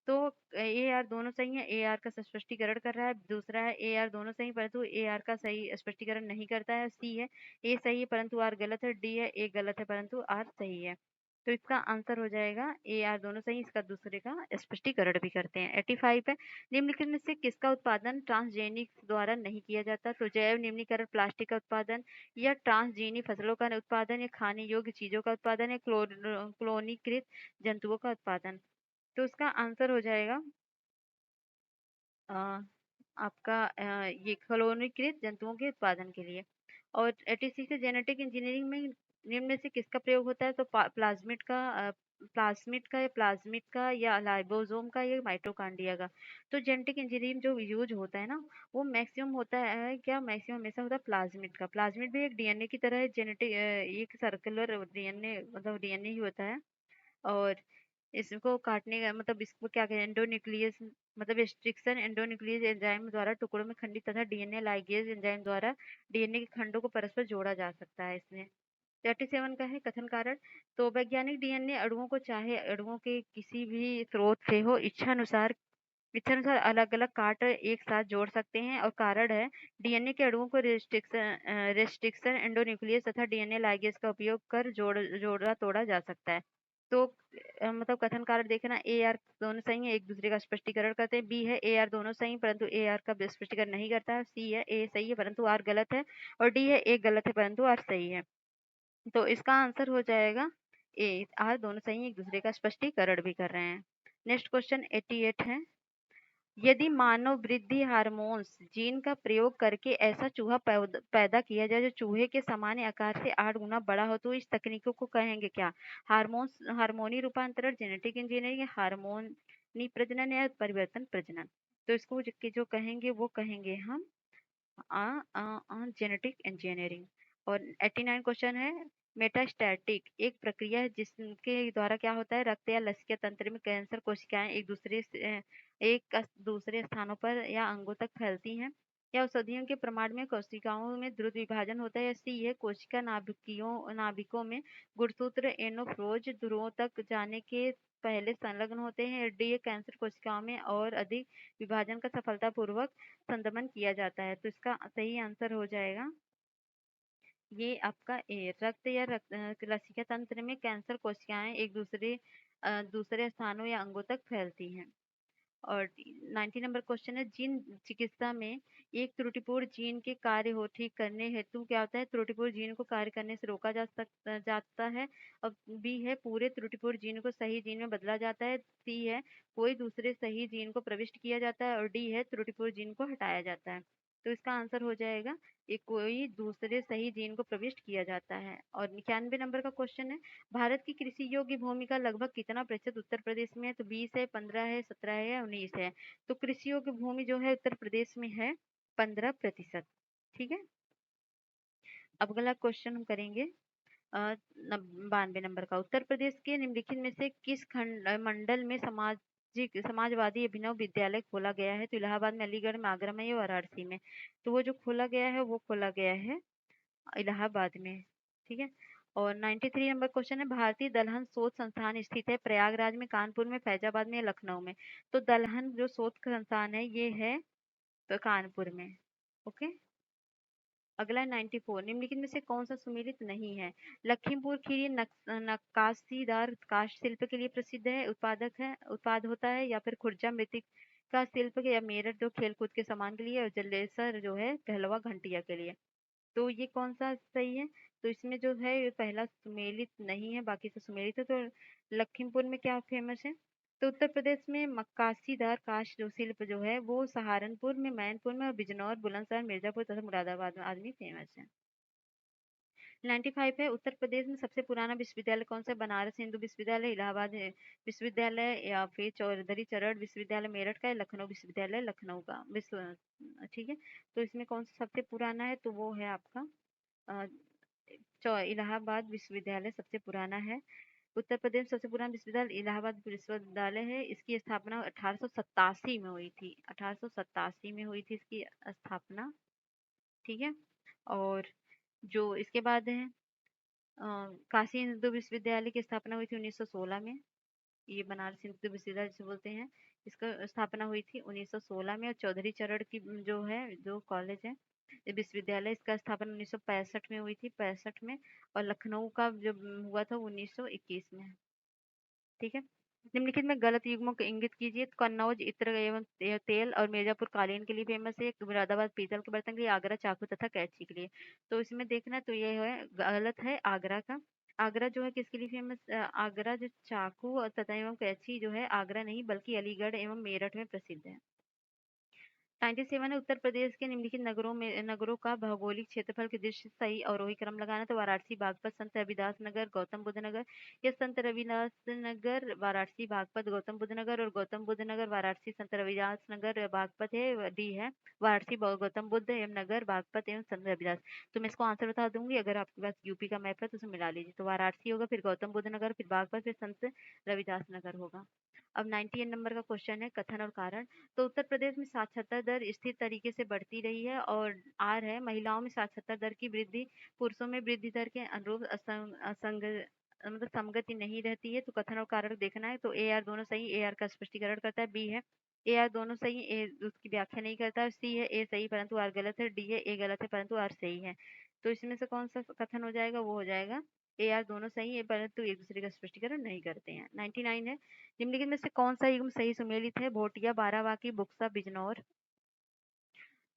तो ए आर दोनों सही है, ए आर का स्पष्टीकरण कर रहा है। दूसरा है ए आर दोनों सही परंतु ए आर का सही स्पष्टीकरण नहीं करता है। सी है, ए सही है परंतु आर गलत है। डी है, ए गलत है परंतु आर सही है। तो इसका आंसर हो जाएगा ए आर दोनों सही, इसका दूसरे का स्पष्टीकरण भी करते हैं। 85 है, निम्नलिखित में से किसका उत्पादन ट्रांसजेनिक द्वारा नहीं किया जाता? तो जैव निम्नीकरण प्लास्टिक का उत्पादन, या ट्रांसजीनी फसलों का उत्पादन, या खाने योग्य चीजों का उत्पादन, या क्लोनीकृत जंतुओं का उत्पादन। तो इसका आंसर हो जाएगा अ, आपका ये कलोनीकृत जंतुओं के उत्पादन के लिए। और 86 जेनेटिक इंजीनियरिंग में निम्न में से किसका प्रयोग होता है? तो प्लाज्मिड का, या लाइबोसोम का, या माइटोकॉन्ड्रिया का। तो जेनेटिक इंजीनियरिंग जो यूज होता है ना, वो मैक्सिमम होता है क्या? मैक्सिमम हमेशा होता है प्लाज्मिड का। प्लाज्मिड भी एक डीएनए की तरह है, जेनेटिक एक सर्कुलर डीएनए मतलब डीएनए ही होता है। और इसको काटने का मतलब इसको क्या कहते हैं, एंडोन्यूक्लियस मतलब रिस्ट्रिक्शन एंडोन्यूक्लियस एंजाइम द्वारा टुकड़ों में खंडित तथा डीएनए लाइगेज एंजाइम द्वारा डीएनए के खंडों को परस्पर जोड़ा जा सकता है इसमें। 37 का है, कथन कारण। तो वैज्ञानिक डीएनए अणुओं को चाहे अणुओं के किसी भी स्रोत से हो इच्छानुसार अलग अलग काट एक साथ जोड़ सकते हैं। और कारण है, डीएनए के अणुओं को रेस्ट्रिक्शन एंडोन्यूक्लियस तथा डीएनए लाइगेज का उपयोग कर जोड़ा तोड़ा जा सकता है। तो मतलब कथन कारण देखना, ए आर दोनों सही है, एक दूसरे का स्पष्टीकरण करते हैं। बी है, ए आर दोनों सही परंतु ए आर का स्पष्टीकरण नहीं करता है। सी है, ए सही है परंतु आर गलत है। और डी है, ए गलत है परंतु आर सही है। तो इसका आंसर हो जाएगा ए, आर दोनों सही एक दूसरे का स्पष्टीकरण भी कर रहे हैं। नेक्स्ट क्वेश्चन 88 है, यदि मानव वृद्धि हार्मोन्स जीन का प्रयोग करके ऐसा चूहा पैदा किया जाए जो चूहे के सामान्य आकार से 8 गुना बड़ा हो, तो इस तकनीकों को कहेंगे क्या? हार्मोनी रूपांतरण, जेनेटिक इंजीनियरिंग, हार्मोनी प्रजनन, या परिवर्तन प्रजनन। तो इसको जो कहेंगे वो कहेंगे हम जेनेटिक इंजीनियरिंग। और 89 क्वेश्चन है, मेटास्टैटिक एक प्रक्रिया है जिसके द्वारा क्या होता है, रक्त या लसिका तंत्र में कैंसर कोशिकाएं एक दूसरे स्थानों पर या अंगों तक फैलती हैं। या औषधियों के प्रमाण में कोशिकाओं में द्रुत विभाजन होता है। या सी है, कोशिका नाभिकों में गुणसूत्र एनोफ्रोज ध्रुवों तक जाने के पहले संलग्न होते हैं। डी है, कैंसर कोशिकाओं में और अधिक विभाजन का सफलतापूर्वक संदमन किया जाता है। तो इसका सही आंसर हो जाएगा ये आपका ए, रक्त या लसिका तंत्र में कैंसर कोशिकाएं एक दूसरे स्थानों या अंगों तक फैलती हैं। और 90 नंबर क्वेश्चन है, जीन चिकित्सा में एक त्रुटिपूर्ण जीन के कार्य हो ठीक करने हेतु क्या होता है? त्रुटिपूर्ण जीन को कार्य करने से रोका जाता है। और बी है, पूरे त्रुटिपूर्ण जीन को सही जीन में बदला जाता है। सी है, कोई दूसरे सही जीन को प्रविष्ट किया जाता है। और डी है, त्रुटिपूर्ण जीन को हटाया जाता है। तो इसका आंसर हो जाएगा ये कोई दूसरे सही जीन को प्रविष्ट किया जाता है। और 91 नंबर का क्वेश्चन है, भारत की कृषि योग्य भूमि का लगभग कितना प्रतिशत उत्तर प्रदेश में है? तो 20 है, 15 है, 17 है या 19 है। तो कृषि योग्य भूमि जो है उत्तर प्रदेश में है 15%। ठीक है। अब अगला क्वेश्चन हम करेंगे 92 नंबर का, उत्तर प्रदेश के निम्नलिखित में से किस खंड मंडल में समाजवादी अभिनव विद्यालय खोला गया है? तो इलाहाबाद में, अलीगढ़ में, आगरा में या वाराणसी में। तो वो जो खोला गया है वो खोला गया है इलाहाबाद में। ठीक है। और 93 नंबर क्वेश्चन है, भारतीय दलहन शोध संस्थान स्थित है प्रयागराज में, कानपुर में, फैजाबाद में या लखनऊ में। तो दलहन जो शोध संस्थान है ये है तो कानपुर में। ओके। अगला 94, निम्नलिखित में से कौन सा सुमेलित नहीं है? लखीमपुर खीरी नक्काशीदार काष्ठ शिल्प के लिए प्रसिद्ध है, उत्पाद होता है, या फिर खुर्जा मृतिक का शिल्प या मेरठ जो खेलकूद के सामान के लिए, और जलेसर जो है कहलवा घंटिया के लिए। तो ये कौन सा सही है? तो इसमें जो है ये पहला सुमेलित नहीं है, बाकी सब सुमेलित है। तो लखीमपुर में क्या फेमस है? तो उत्तर प्रदेश में मक्कासीदार काष्ठ जो शिल्प जो है वो सहारनपुर में, मैनपुर में, और बिजनौर, बुलंदशहर, मिर्जापुर तथा मुरादाबाद में आदमी फेमस है। 95 है, उत्तर प्रदेश में सबसे पुराना विश्वविद्यालय कौन सा है? बनारस हिंदू विश्वविद्यालय, इलाहाबाद विश्वविद्यालय, या फिर चौधरी चरण विश्वविद्यालय मेरठ का, लखनऊ विश्वविद्यालय लखनऊ का विश्व। ठीक है। तो इसमें कौन सा सबसे पुराना है? तो वो है आपका इलाहाबाद विश्वविद्यालय सबसे पुराना है। उत्तर प्रदेश में सबसे पुराना विश्वविद्यालय इलाहाबाद विश्वविद्यालय है। इसकी स्थापना 1887 में हुई थी, 1887 में हुई थी इसकी स्थापना। ठीक है। और जो इसके बाद है काशी हिंदू विश्वविद्यालय की स्थापना हुई थी 1916 में। ये बनारस हिंदू विश्वविद्यालय जिसे बोलते हैं, इसका स्थापना हुई थी 1916 में। और चौधरी चरण की जो है जो कॉलेज है विश्वविद्यालय, इसका स्थापना 1965 में हुई थी, 65 में। और लखनऊ का जब हुआ था 1921 में। ठीक है। निम्नलिखित में गलत युग्मों को इंगित कीजिए। तो कन्नौज इत्र एवं तेल और मिर्जापुर कालीन के लिए फेमस है, मुरादाबाद पीतल के बर्तन के लिए, आगरा चाकू तथा कैंची के लिए। तो इसमें देखना तो ये है गलत है आगरा का। आगरा जो है किसके लिए फेमस? आगरा जो चाकू और तथा एवं कैंची जो है आगरा नहीं बल्कि अलीगढ़ एवं मेरठ में प्रसिद्ध है। 97 है, उत्तर प्रदेश के निम्नलिखित नगरों का भौगोलिक क्षेत्रफल की दृष्टि से सही अवरोही क्रम लगाना। तो वाराणसी, बागपत, संत रविदास नगर, गौतम बुद्ध नगर, या संत रविदास नगर, वाराणसी, बागपत, गौतम बुद्ध नगर, और गौतम बुद्ध नगर, वाराणसी, संत रविदास नगर, बागपत है। डी है वाराणसी, गौतम बुद्ध एवं नगर, बागपत एवं संत रविदास। तो मैं इसको आंसर बता दूंगी, अगर आपके पास यूपी का मैप है तो उसे मिला लीजिए। तो वाराणसी होगा, फिर गौतम बुद्ध नगर, फिर बागपत, फिर संत रविदास नगर होगा। अब 98 नंबर का क्वेश्चन है, कथन और कारण। तो उत्तर प्रदेश में साक्षरता दर स्थिर तरीके से बढ़ती रही है, और आर है महिलाओं में साक्षरता दर की वृद्धि पुरुषों में वृद्धि दर के अनुरूप मतलब संगति नहीं रहती है। तो कथन और कारण देखना है। तो ए आर दोनों सही, ए आर का स्पष्टीकरण करता है। बी है ए आर दोनों सही, ए उसकी व्याख्या नहीं करता है। सी है ए सही परंतु आर गलत है। डी है ए गलत है परंतु आर सही है। तो इसमें से कौन सा कथन हो जाएगा? वो हो जाएगा ए आर दोनों सही है परंतु एक दूसरे का स्पष्टीकरण नहीं करते हैं। 99 है, निम्नलिखित में से कौन सा युग्म सही सुमेलित है? भोटिया, बाराबांकी, बुक्सा, बिजनौर।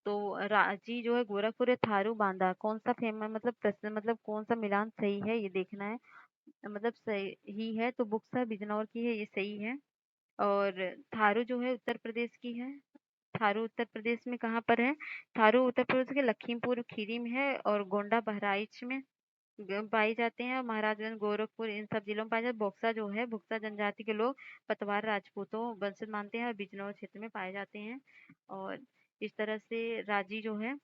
तो रांची जो है गोरखपुर है, थारू, बांदा कौन सा फेमस मतलब प्रश्न मतलब कौन सा मिलान सही है ये देखना है। मतलब सही है तो बुक्सा बिजनौर की है, ये सही है। और थारू जो है उत्तर प्रदेश की है। थारू उत्तर प्रदेश में कहाँ पर है? थारू उत्तर प्रदेश के लखीमपुर खीरी में है, और गोंडा बहराइच में पाए जाते हैं, और महाराजगंज, गोरखपुर इन सब जिलों में पाए जाते हैं। बक्सा जो है भुक्सा जनजाति के लोग पतवार राजपूतों वंशज मानते हैं और बिजनौर क्षेत्र में पाए जाते हैं। और इस तरह से राजी जो है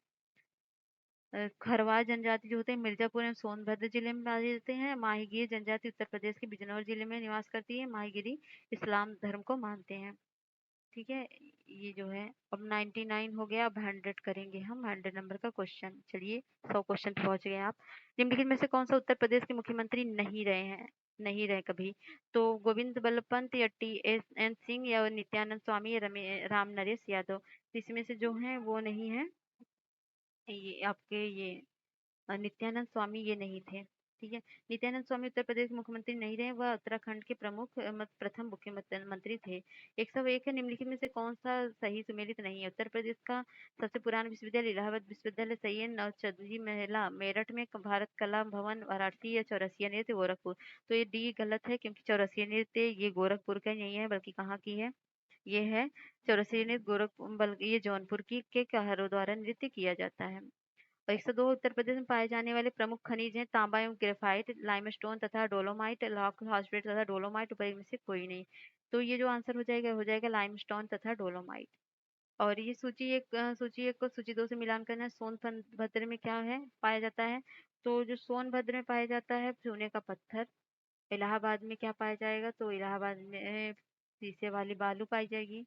खरवार जनजाति जो होते हैं मिर्जापुर एवं सोनभद्र जिले में पाए जाते हैं। माहीगीर जनजाति उत्तर प्रदेश के बिजनौर जिले में निवास करती है। माहीगिरी इस्लाम धर्म को मानते हैं। ठीक है। ये जो है अब 99 हो गया। अब 100 करेंगे हम, 100 नंबर का क्वेश्चन। चलिए 100 क्वेश्चन पे पहुंच गए आप। निम्नलिखित में से कौन सा उत्तर प्रदेश के मुख्यमंत्री नहीं रहे हैं? नहीं रहे कभी। तो गोविंद बल्लभ पंत, या टी एस एन सिंह, या नित्यानंद स्वामी, या राम नरेश यादव। तो इसमें से जो है वो नहीं है, ये आपके ये नित्यानंद स्वामी ये नहीं थे। ठीक है। नित्यानंद स्वामी उत्तर प्रदेश के मुख्यमंत्री नहीं रहे, वह उत्तराखंड के प्रमुख प्रथम मुख्यमंत्री थे। 101 है, निम्नलिखित में से कौन सा सही सुमेलित नहीं है? उत्तर प्रदेश का सबसे पुराना विश्वविद्यालय इलाहाबाद विश्वविद्यालय सही है। नवचंदी महिला मेरठ में, भारत कला भवन वाराणसी, या चौरसिया नृत्य गोरखपुर। तो ये डी गलत है क्योंकि चौरसिया नृत्य ये गोरखपुर का नहीं है बल्कि कहाँ की है? ये है चौरसिया नृत्य बल्कि ये जौनपुर की के कहरों द्वारा नृत्य किया जाता है। और 102 उत्तर प्रदेश में पाए जाने वाले प्रमुख खनिज हैं तांबा एवं ग्रेफाइट, लाइमस्टोन तथा डोलोमाइट, लॉक फॉस्फेट तथा डोलोमाइट, ऊपर में से कोई नहीं। तो ये जो आंसर हो जाएगा लाइमस्टोन तथा डोलोमाइट। और ये सूची एक को सूची दो से मिलान करना है। सोनभद्र में क्या है पाया जाता है? तो जो सोनभद्र में पाया जाता है सोने का पत्थर। इलाहाबाद में क्या पाया जाएगा? तो इलाहाबाद में शीशे वाली बालू पाई जाएगी।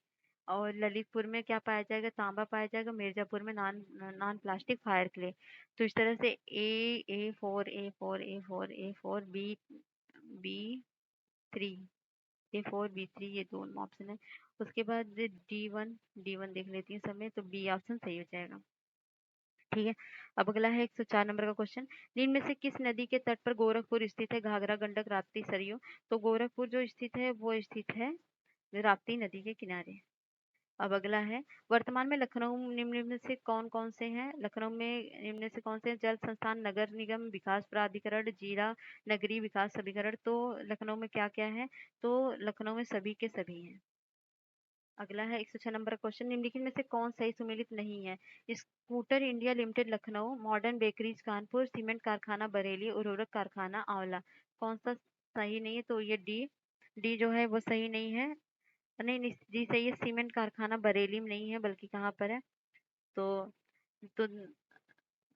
और ललितपुर में क्या पाया जाएगा? तांबा पाया जाएगा। मिर्जापुर में नॉन प्लास्टिक फायर क्ले। तो इस तरह से ए4 बी 3 A4 B3 ये दोनों ऑप्शन है। उसके बाद डी वन देख लेती हैं समय, तो बी ऑप्शन सही हो जाएगा। ठीक है। अब अगला है 104 नंबर का क्वेश्चन। निम्न में से किस नदी के तट पर गोरखपुर स्थित है? घाघरा, गंडक, राप्ती, सरयू। तो गोरखपुर जो स्थित है वो स्थित है राप्ती नदी के किनारे। अब अगला है वर्तमान में लखनऊ निम्न में से कौन कौन से हैं? लखनऊ में निम्न में से कौन से हैं? जल संस्थान, नगर निगम, विकास प्राधिकरण, जीरा नगरीय विकास अभिकरण। तो लखनऊ में क्या क्या है? तो लखनऊ में सभी के सभी हैं। अगला है 106 नंबर क्वेश्चन। निम्नलिखित में से कौन सही सुमेलित नहीं है? Scooter India limited Lucknow, modern bakeries Kanpur, cement कारखाना बरेली, उर्वरक कारखाना आंवला। कौन सा सही नहीं है? तो ये डी जो है वो सही नहीं है। नहीं नहीं, डी सही है। सीमेंट कारखाना बरेली में नहीं है बल्कि कहाँ पर है? तो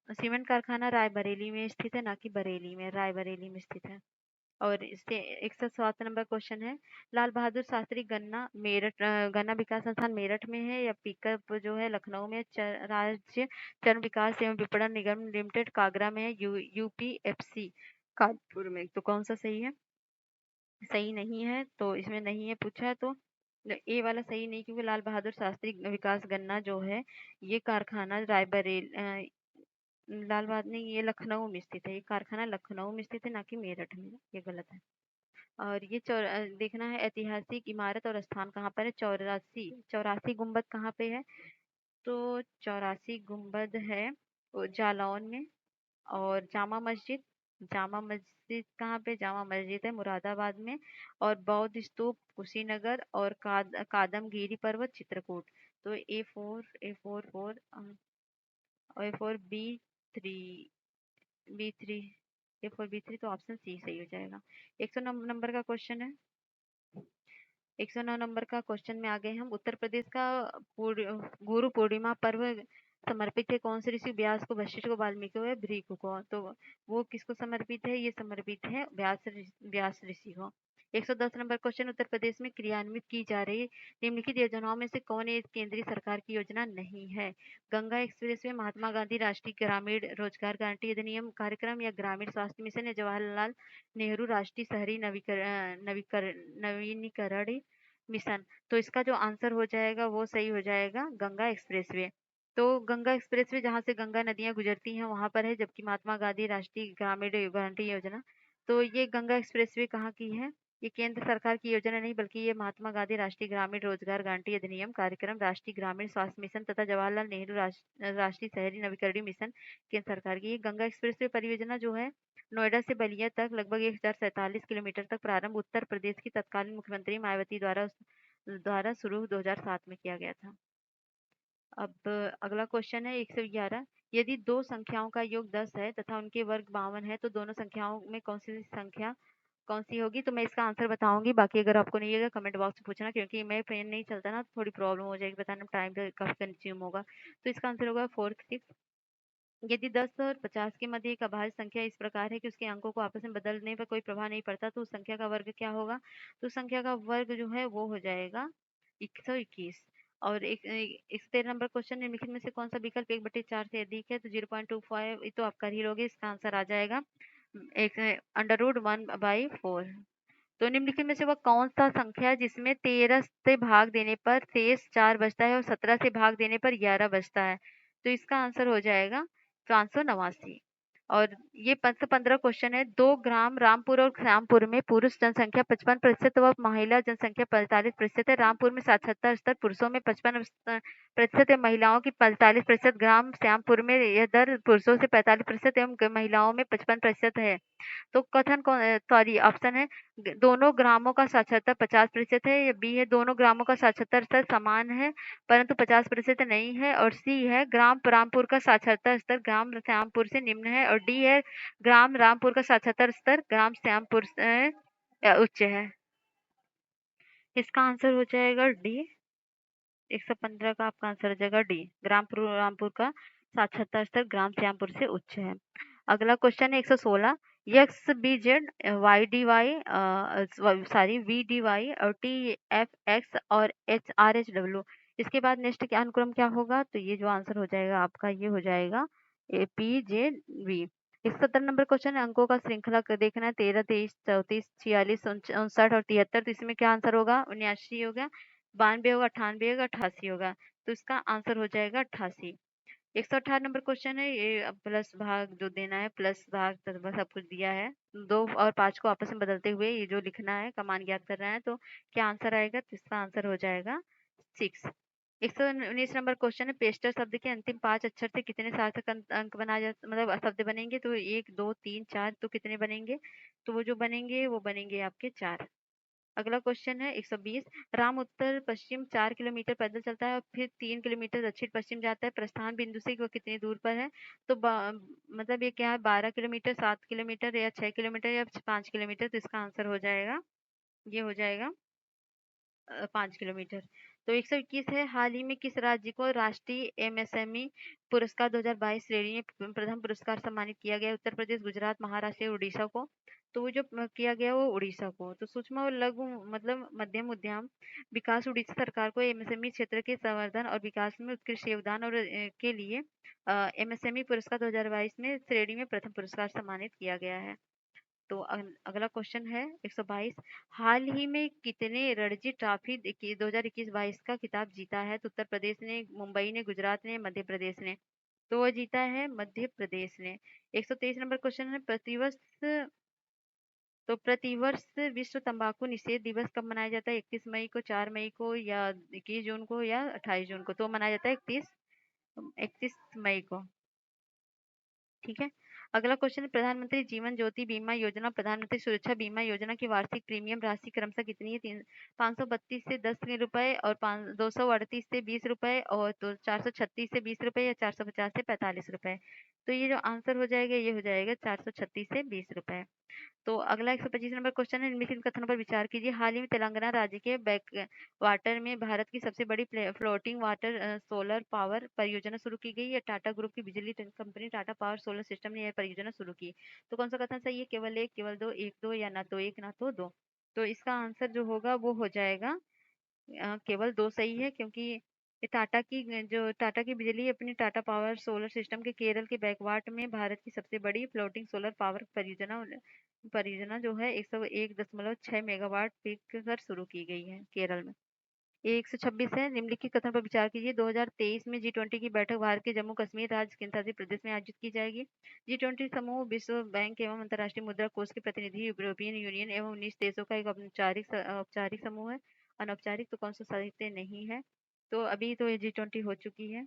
सीमेंट कारखाना रायबरेली में स्थित है, ना कि बरेली में, रायबरेली में स्थित है। और इससे 107 नंबर क्वेश्चन है। लाल बहादुर शास्त्री गन्ना विकास संस्थान मेरठ में है या पिकअप जो है लखनऊ में? राज्य चरण विकास एवं विपणन निगम लिमिटेड कागरा में है, यूपीएफसी कानपुर में। तो कौन सा सही है? सही नहीं है, तो इसमें नहीं है पूछा है तो ए वाला सही नहीं, क्योंकि लाल बहादुर शास्त्री विकास गन्ना जो है ये कारखाना लाल बहादुर नहीं, ये लखनऊ में स्थित है। ये कारखाना लखनऊ में स्थित है, ना कि मेरठ में। ये गलत है। और ये देखना है ऐतिहासिक इमारत और स्थान कहाँ पर है? चौरासी चौरासी गुम्बद कहाँ पे है? तो चौरासी गुम्बद है वो जालौन में। और जामा मस्जिद कहाँ पे? जामा मस्जिद है मुरादाबाद में। और बौद्ध स्तूप कुशीनगर और कादमगिरी पर्वत चित्रकूट। तो A4 B3 B3 A4 B3, तो ऑप्शन सी सही हो जाएगा। 109 नंबर का क्वेश्चन है। 109 नंबर का क्वेश्चन में आ गए हम। उत्तर प्रदेश का गुरु पूर्णिमा पर्व समर्पित है कौन से ऋषि? व्यास को, वशिष्ठ को, वाल्मीकि को या भृगु को? तो वो किसको समर्पित है? ये समर्पित है व्यास ऋषि को। 110 नंबर क्वेश्चन। उत्तर प्रदेश में क्रियान्वित की जा रही निम्नलिखित योजनाओं में से कौन एक केंद्रीय सरकार की योजना नहीं है? गंगा एक्सप्रेस वे, महात्मा गांधी राष्ट्रीय ग्रामीण रोजगार गारंटी अधिनियम कार्यक्रम, या ग्रामीण स्वास्थ्य मिशन, या जवाहरलाल नेहरू राष्ट्रीय शहरी नवीनीकरण मिशन। तो इसका जो आंसर हो जाएगा वो सही हो जाएगा गंगा एक्सप्रेसवे। तो गंगा एक्सप्रेसवे जहाँ से गंगा नदियां गुजरती हैं वहां पर है, जबकि महात्मा गांधी राष्ट्रीय ग्रामीण गारंटी योजना, तो ये गंगा एक्सप्रेसवे कहाँ की है? ये केंद्र सरकार की योजना नहीं, बल्कि ये महात्मा गांधी राष्ट्रीय ग्रामीण रोजगार गारंटी अधिनियम कार्यक्रम, राष्ट्रीय ग्रामीण स्वास्थ्य मिशन तथा जवाहरलाल नेहरू राष्ट्रीय शहरी नवीकरण मिशन केंद्र सरकार की। ये गंगा एक्सप्रेसवे परियोजना जो है नोएडा से बलिया तक लगभग 1047 किलोमीटर तक प्रारंभ उत्तर प्रदेश की तत्कालीन मुख्यमंत्री मायावती द्वारा शुरू 2007 में किया गया था। अब अगला क्वेश्चन है 111। यदि दो संख्याओं का योग 10 है तथा उनके वर्ग 52 है, तो दोनों संख्याओं में कौन सी होगी? तो मैं इसका आंसर बताऊंगी, बाकी अगर आपको नहीं है कमेंट बॉक्स में पूछना, क्योंकि मैं पेन नहीं चलता ना, थोड़ी प्रॉब्लम हो जाएगी बताने में, टाइम काफी कंज्यूम होगा। तो इसका आंसर होगा 4 6। यदि 10 और 50 के मध्य एक अभाज्य संख्या इस प्रकार है कि उसके अंकों को आपस में बदलने पर कोई प्रभाव नहीं पड़ता, तो उस संख्या का वर्ग क्या होगा? तो उस संख्या का वर्ग जो है वो हो जाएगा 121। और 113 नंबर क्वेश्चन। निम्नलिखित में से कौन सा विकल्प 1/4 से अधिक है? तो 0.25 ये तो आप कर ही लोगे। इसका आंसर आ जाएगा एक √1/4। तो निम्नलिखित में से वह कौन सा संख्या है जिसमें 13 से भाग देने पर शेष 4 बचता है और 17 से भाग देने पर 11 बचता है? तो इसका आंसर हो जाएगा 589। और ये 15 क्वेश्चन है। 2 ग्राम रामपुर और श्यामपुर में पुरुष जनसंख्या 55% व महिला जनसंख्या 45% है। रामपुर में 77 स्तर पुरुषों में 55% एवं महिलाओं की 45%। ग्राम श्यामपुर में यह दर पुरुषों से 45% एवं महिलाओं में 55% है। तो कथन कौन, सॉरी ऑप्शन है दोनों ग्रामों का साक्षरता 50% है, या बी है दोनों ग्रामों का साक्षरता स्तर समान है परंतु 50% नहीं है, और सी है ग्राम रामपुर का साक्षरता स्तर ग्राम श्यामपुर से निम्न है, और डी है ग्राम रामपुर का साक्षरता स्तर ग्राम श्यामपुर से उच्च है। इसका आंसर हो जाएगा डी। 115 का आपका आंसर हो जाएगा डी, रामपुर का साक्षरता स्तर ग्राम श्यामपुर से उच्च है। अगला क्वेश्चन है 116, X B Z Y D Y sorry V D Y और टी एफ एक्स और एच आर एच डब्ल्यू, इसके बाद नेक्स्ट क्या अनुक्रम क्या होगा? तो ये जो आंसर हो जाएगा आपका ये हो जाएगा ए पी जे वी। 117 नंबर क्वेश्चन है, अंकों का श्रृंखला देखना है 13 23 34 46 59 और 73, तो इसमें क्या आंसर होगा? 79 होगा, 92 होगा, 98 होगा, 88 होगा, तो इसका आंसर हो जाएगा 88। 118 नंबर क्वेश्चन है, ये प्लस भाग जो देना है, प्लस भाग सब कुछ दिया है, 2 और 5 को आपस में बदलते हुए ये जो लिखना है, कमान ज्ञात करना है, तो क्या आंसर आएगा? तो इसका आंसर हो जाएगा 6। 119 नंबर क्वेश्चन है, पेस्टर शब्द के अंतिम 5 अक्षर से कितने सार्थक अंक बनाए जा मतलब शब्द बनेंगे? तो 1 2 3 4, तो कितने बनेंगे? तो वो जो बनेंगे वो बनेंगे आपके 4। अगला क्वेश्चन है 120, राम उत्तर पश्चिम 4 किलोमीटर पैदल चलता है और फिर 3 किलोमीटर दक्षिण पश्चिम जाता है, प्रस्थान बिंदु से वो कितनी दूर पर है? तो मतलब ये क्या है, 12 किलोमीटर, 7 किलोमीटर या 6 किलोमीटर या 5 किलोमीटर, तो इसका आंसर हो जाएगा ये हो जाएगा 5 किलोमीटर। तो 121 है, हाल ही में किस राज्य को राष्ट्रीय एमएसएमई पुरस्कार 2022 श्रेणी में प्रथम पुरस्कार सम्मानित किया गया? उत्तर प्रदेश, गुजरात, महाराष्ट्र या उड़ीसा को? तो वो जो किया गया वो उड़ीसा को। तो सूक्ष्म और लघु मतलब मध्यम उद्यम विकास उड़ीसा सरकार को एमएसएमई क्षेत्र के संवर्धन और विकास में उत्कृष्ट योगदान और के लिए एमएसएमई पुरस्कार 2022 में श्रेणी में प्रथम पुरस्कार सम्मानित किया गया है। तो अगला क्वेश्चन है 122, हाल ही में कितने रणजी ट्रॉफी 2021-22 का खिताब जीता है? तो उत्तर प्रदेश ने, मुंबई ने, गुजरात ने, मध्य प्रदेश ने? तो वो जीता है मध्य प्रदेश ने। 123 नंबर क्वेश्चन है, प्रतिवर्ष विश्व तंबाकू निषेध दिवस कब मनाया जाता है? 31 मई को, 4 मई को, या 21 जून को, या 28 जून को? तो मनाया जाता है 31 मई को। ठीक है। अगला क्वेश्चन है, प्रधानमंत्री जीवन ज्योति बीमा योजना, प्रधानमंत्री सुरक्षा बीमा योजना की वार्षिक प्रीमियम राशि क्रमशः कितनी है? 532 से 10 रुपए, और 238 से 20 रुपए, और तो 436 से 20 रुपए, या 450 से 45 रुपए? तो ये जो आंसर हो जाएगा ये हो जाएगा 436 से 20 रुपए। तो अगला 125 नंबर क्वेश्चन है, निम्नलिखित कथनों पर विचार कीजिए, हाल ही में तेलंगाना राज्य के बैक वाटर में भारत की सबसे बड़ी फ्लोटिंग वाटर सोलर पावर परियोजना शुरू की गई है। टाटा ग्रुप की बिजली company Tata power solar system ने यह परियोजना शुरू की। तो कौन सा कथन सही है? केवल एक, केवल दो, एक दो, या ना तो एक ना तो दो? तो इसका आंसर जो होगा वो हो जाएगा केवल दो सही है, क्योंकि ये टाटा की बिजली अपनी टाटा पावर सोलर सिस्टम के केरल के बैकवाट में भारत की सबसे बड़ी फ्लोटिंग सोलर पावर परियोजना परियोजना जो है 101.6 मेगावाट पीक पर शुरू की गई है केरल में। ये 126 है, निम्नलिखित कथन पर विचार कीजिए, 2023 में G20 की बैठक भारत के जम्मू कश्मीर राज्य केंद्र शासित प्रदेश में आयोजित की जाएगी। G20 समूह विश्व बैंक एवं अंतर्राष्ट्रीय मुद्रा कोष के प्रतिनिधि, यूरोपियन यूनियन एवं 19 देशों का एक औपचारिक समूह है। अनौपचारिक तो कौन सा साहित्य नहीं है। तो अभी तो ये G20 हो चुकी है,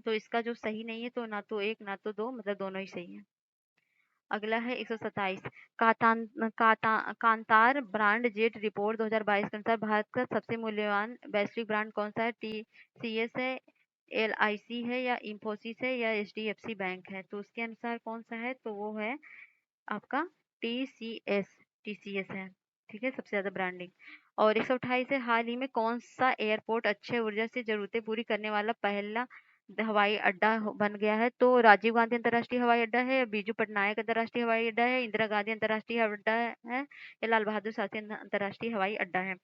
तो इसका जो सही नहीं है, तो ना तो एक ना तो दो, मतलब दोनों ही सही है। अगला है 127, कांतार ब्रांड जेट रिपोर्ट 2022 के अनुसार भारत का सबसे मूल्यवान वैश्विक ब्रांड कौन सा है? TCS है, LIC है, या इंफोसिस है, या HDFC बैंक है? तो उसके अनुसार कौन सा है? तो वो है आपका TCS है। ठीक है, सबसे ज्यादा ब्रांडिंग। और 128 है, हाल ही में कौन सा एयरपोर्ट अक्षय ऊर्जा से जरूरतें पूरी करने वाला पहला हवाई अड्डा बन गया है? तो राजीव गांधी अंतर्राष्ट्रीय हवाई अड्डा है, बीजू पटनायक अंतर्राष्ट्रीय हवाई अड्डा है, इंदिरा गांधी अंतर्राष्ट्रीय हवाई अड्डा है, या लाल बहादुर शास्त्री अंतर्राष्ट्रीय हवाई अड्डा है?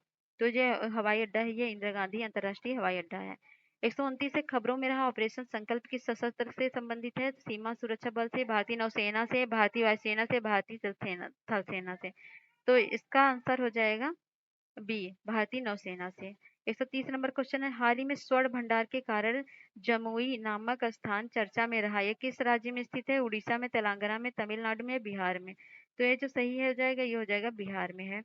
तो जो हवाई अड्डा है ये इंदिरा गांधी अंतर्राष्ट्रीय हवाई अड्डा है। 129 से, खबरों में रहा ऑपरेशन संकल्प किस सशस्त्र से संबंधित है? सीमा सुरक्षा बल से, भारतीय नौसेना से, भारतीय वायुसेना से, भारतीय थल सेना से? तो इसका आंसर हो जाएगा बी, भारतीय नौसेना से। 130 नंबर क्वेश्चन है, हाल ही में स्वर्ण भंडार के कारण जमुई नामक स्थान चर्चा में रहा, ये किस राज्य में स्थित है? उड़ीसा में, तेलंगाना में, तमिलनाडु में, बिहार में? तो ये जो सही है हो जाएगा ये हो जाएगा बिहार में है।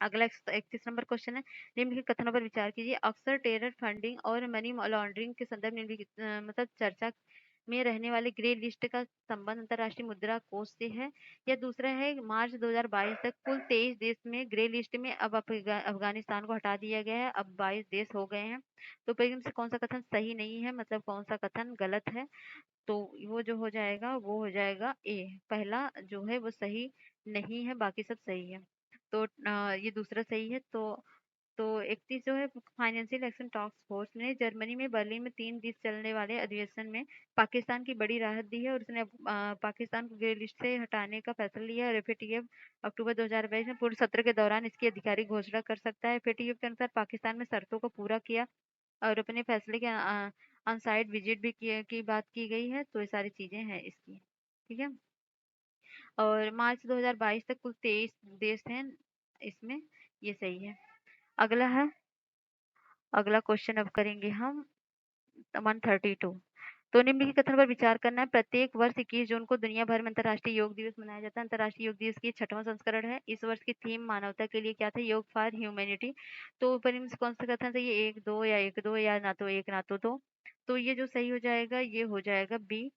अगला 31 नंबर क्वेश्चन है, निम्नलिखित कथनों पर विचार कीजिए, अक्सर टेरर फंडिंग और मनी लॉन्ड्रिंग के संदर्भ निम्नलिखित मतलब चर्चा में रहने वाले ग्रे लिस्ट का संबंध अंतर्राष्ट्रीय मुद्रा कोष से है, या दूसरा है मार्च 2022 तक कुल 23 देश में ग्रे लिस्ट में, अब अफगानिस्तान को हटा दिया गया है, अब 22 देश हो गए हैं। तो पर इनमें से कौन सा कथन सही नहीं है, मतलब कौन सा कथन गलत है? तो वो जो हो जाएगा वो हो जाएगा ए, पहला जो है वो सही नहीं है, बाकी सब सही है। तो ये दूसरा सही है। तो 31 जो है, फाइनेंशियल एक्शन टास्क फोर्स ने जर्मनी में बर्लिन में 3 दिन चलने वाले अधिवेशन में पाकिस्तान की बड़ी राहत दी है, और उसने पाकिस्तान को ग्रे लिस्ट से हटाने का फैसला लिया है। एफएटीएफ अक्टूबर 2022 में पूर्ण सत्र के दौरान इसकी आधिकारिक घोषणा कर सकता है। एफएटीएफ के अनुसार पाकिस्तान में शर्तों को पूरा किया और अपने फैसले के अनसाइड विजिट भी की बात की गई है। तो ये सारी चीजें हैं इसकी, ठीक है। और मार्च 2022 तक कुल 23 देश हैं इसमें, ये सही है। अगला है, अगला क्वेश्चन अब करेंगे हम 132। तो निम्नलिखित कथन पर विचार करना है। प्रत्येक वर्ष 21 जून को दुनिया भर में अंतर्राष्ट्रीय योग दिवस मनाया जाता है। अंतर्राष्ट्रीय योग दिवस की 6वां संस्करण है। इस वर्ष की थीम मानवता के लिए क्या था? योग फॉर ह्यूमैनिटी। तो ऊपर इनमें से कौन सा कथन सही है? एक दो या एक दो, या ना तो एक ना तो दो। तो ये जो सही हो जाएगा ये हो जाएगा बी,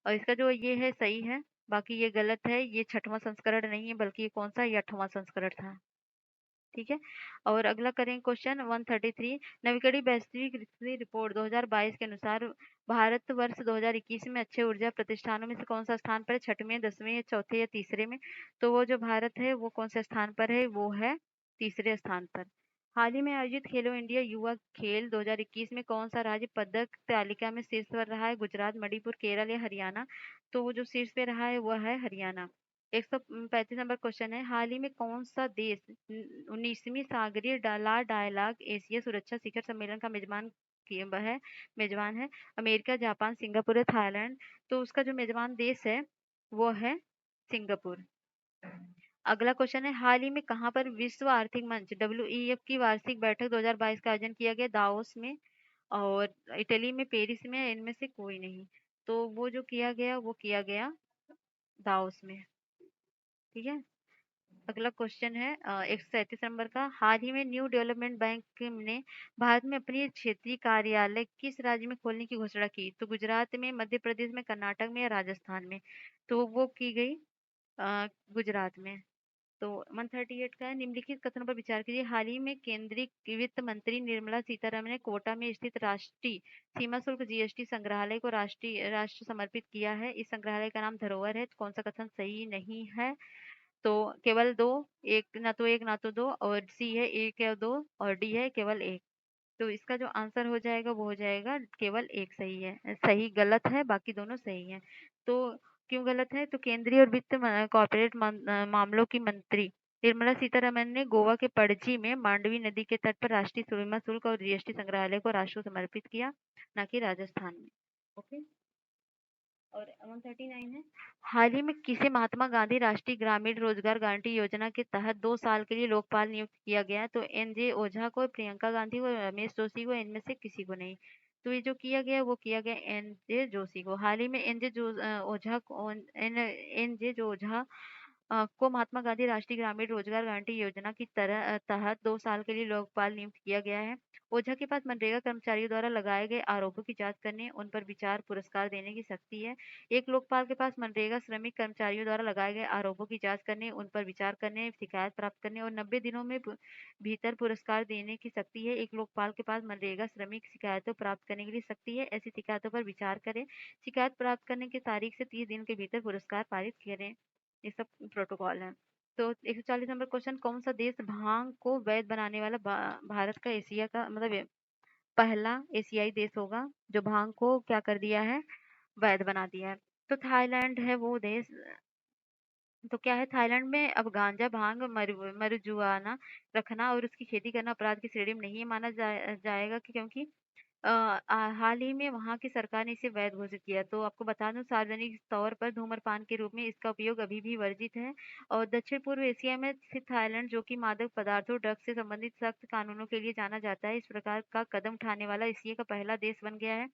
और इसका जो ये है सही है, बाकी ये गलत है। ये 6वां संस्करण नहीं है, बल्कि ये कौन सा? ये 8वां संस्करण था, ठीक है। और अगला करें क्वेश्चन 133। नवीकरणीय वैश्विक कृषि रिपोर्ट 2022 के अनुसार भारत वर्ष 2021 में अच्छे ऊर्जा प्रतिष्ठानों में से कौन सा स्थान पर है? 6वें, 10वें, या चौथे, या तीसरे में? तो वो जो भारत है वो कौन से स्थान पर है? वो है तीसरे स्थान पर। हाल ही में आयोजित खेलो इंडिया युवा खेल 2021 में कौन सा राज्य पदक तालिका में शीर्ष पर रहा है? गुजरात, मणिपुर, केरल या हरियाणा? तो वो जो शीर्ष पे रहा है वो है हरियाणा। 135 नंबर क्वेश्चन है, हाल ही में कौन सा देश 19वीं सागरीय ला डायलॉग एशिया सुरक्षा शिखर सम्मेलन का मेजबान है? अमेरिका, जापान, सिंगापुर या थाईलैंड? तो उसका जो मेजबान देश है वो है सिंगापुर। अगला क्वेश्चन है, हाल ही में कहाँ पर विश्व आर्थिक मंच WEF की वार्षिक बैठक 2022 का आयोजन किया गया? दाओस में, और इटली में, पेरिस में, इनमें से कोई नहीं। तो वो जो किया गया वो किया गया दाओस में, ठीक है। अगला क्वेश्चन है 137 नंबर का, हाल ही में न्यू डेवलपमेंट बैंक ने भारत में अपनी क्षेत्रीय कार्यालय किस राज्य में खोलने की घोषणा की? तो गुजरात में, मध्य प्रदेश में, कर्नाटक में या राजस्थान में? तो वो की गई गुजरात में। तो 138 का है, निम्नलिखित कथनों पर विचार कीजिए। हाल ही में केंद्रीय वित्त मंत्री निर्मला सीतारमण ने कोटा में स्थित राष्ट्रीय सीमा शुल्क GST संग्रहालय को राष्ट्र समर्पित किया है। इस संग्रहालय का नाम धरोहर है। तो कौन सा कथन सही नहीं है? तो केवल दो, एक ना तो एक ना तो दो, और सी है एक या दो, और डी है केवल एक। तो इसका जो आंसर हो जाएगा वो हो जाएगा केवल एक सही है। सही गलत है, बाकी दोनों सही है। तो क्यों गलत है? तो केंद्रीय और वित्त कॉर्पोरेट मामलों की मंत्री निर्मला सीतारमण ने गोवा के पणजी में मांडवी नदी के तट पर राष्ट्रीय सीमा शुल्क और GST संग्रहालय को राष्ट्र को समर्पित किया, ना कि राजस्थान में। ओके। और 139 है, हाल ही में किसे महात्मा गांधी राष्ट्रीय ग्रामीण रोजगार गारंटी योजना के तहत 2 साल के लिए लोकपाल नियुक्त किया गया? तो NJ ओझा को, प्रियंका गांधी को, रमेश जोशी को, इनमें से किसी को नहीं। तो ये जो किया गया वो किया गया NJ जोशी को। हाल ही में ओझा को, NJ जो ओझा को महात्मा गांधी राष्ट्रीय ग्रामीण रोजगार गारंटी योजना की तहत 2 साल के लिए लोकपाल नियुक्त किया गया है। ओझा के पास मनरेगा कर्मचारियों द्वारा लगाए गए आरोपों की जांच करने, उन पर विचार पुरस्कार देने की शक्ति है। एक लोकपाल के पास मनरेगा श्रमिक कर्मचारियों द्वारा लगाए गए आरोपों की जांच करने, उन पर विचार करने, शिकायत प्राप्त करने और 90 दिनों में भीतर पुरस्कार देने की शक्ति है। एक लोकपाल के पास मनरेगा श्रमिक शिकायतों प्राप्त करने के लिए शक्ति है। ऐसी शिकायतों पर विचार करें, शिकायत प्राप्त करने की तारीख से 30 दिन के भीतर पुरस्कार पारित करें। ये सब प्रोटोकॉल है। तो 140 नंबर क्वेश्चन, कौन सा देश भांग को वैध बनाने वाला भारत का एशिया का मतलब पहला एशियाई देश होगा जो भांग को क्या कर दिया है? वैध बना दिया है। तो थाईलैंड है वो देश। तो क्या है, थाईलैंड में अब गांजा, भांग, मरुजुआना रखना और उसकी खेती करना अपराध की श्रेणी में नहीं माना जाएगा, क्योंकि हाल ही में वहाँ की सरकार ने इसे वैध घोषित किया। तो आपको बता दूं, सार्वजनिक तौर पर धूम्रपान के रूप में इसका उपयोग अभी भी वर्जित है। और दक्षिण पूर्व एशिया में स्थित थाईलैंड, जो कि मादक पदार्थों, ड्रग्स से संबंधित सख्त कानूनों के लिए जाना जाता है, इस प्रकार का कदम उठाने वाला एशिया का पहला देश बन गया है।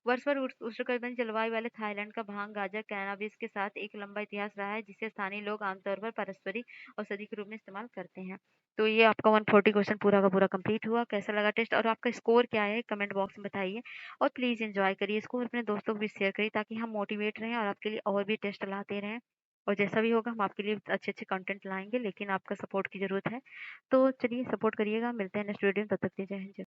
वर्ष भर उष्णकटिबंधीय जलवायु वाले थाईलैंड का भांग, गांजा, कैनाबिस के साथ एक लंबा इतिहास रहा है, जिसे स्थानीय लोग आमतौर पर पारस्परिक औषधि के रूप में इस्तेमाल करते हैं। तो ये आपका 140 क्वेश्चन पूरा का पूरा कंप्लीट हुआ। कैसा लगा टेस्ट और आपका स्कोर क्या है कमेंट बॉक्स में बताइए। और प्लीज़ एंजॉय करिए इसको और अपने दोस्तों को भी शेयर करिए, ताकि हम मोटिवेट रहें और आपके लिए और भी टेस्ट लाते रहें। और जैसा भी होगा हम आपके लिए अच्छे-अच्छे कंटेंट लाएँगे, लेकिन आपका सपोर्ट की ज़रूरत है। तो चलिए सपोर्ट करिएगा, मिलते हैं नेक्स्ट वीडियो में, तब तक के लिए जय हिंद।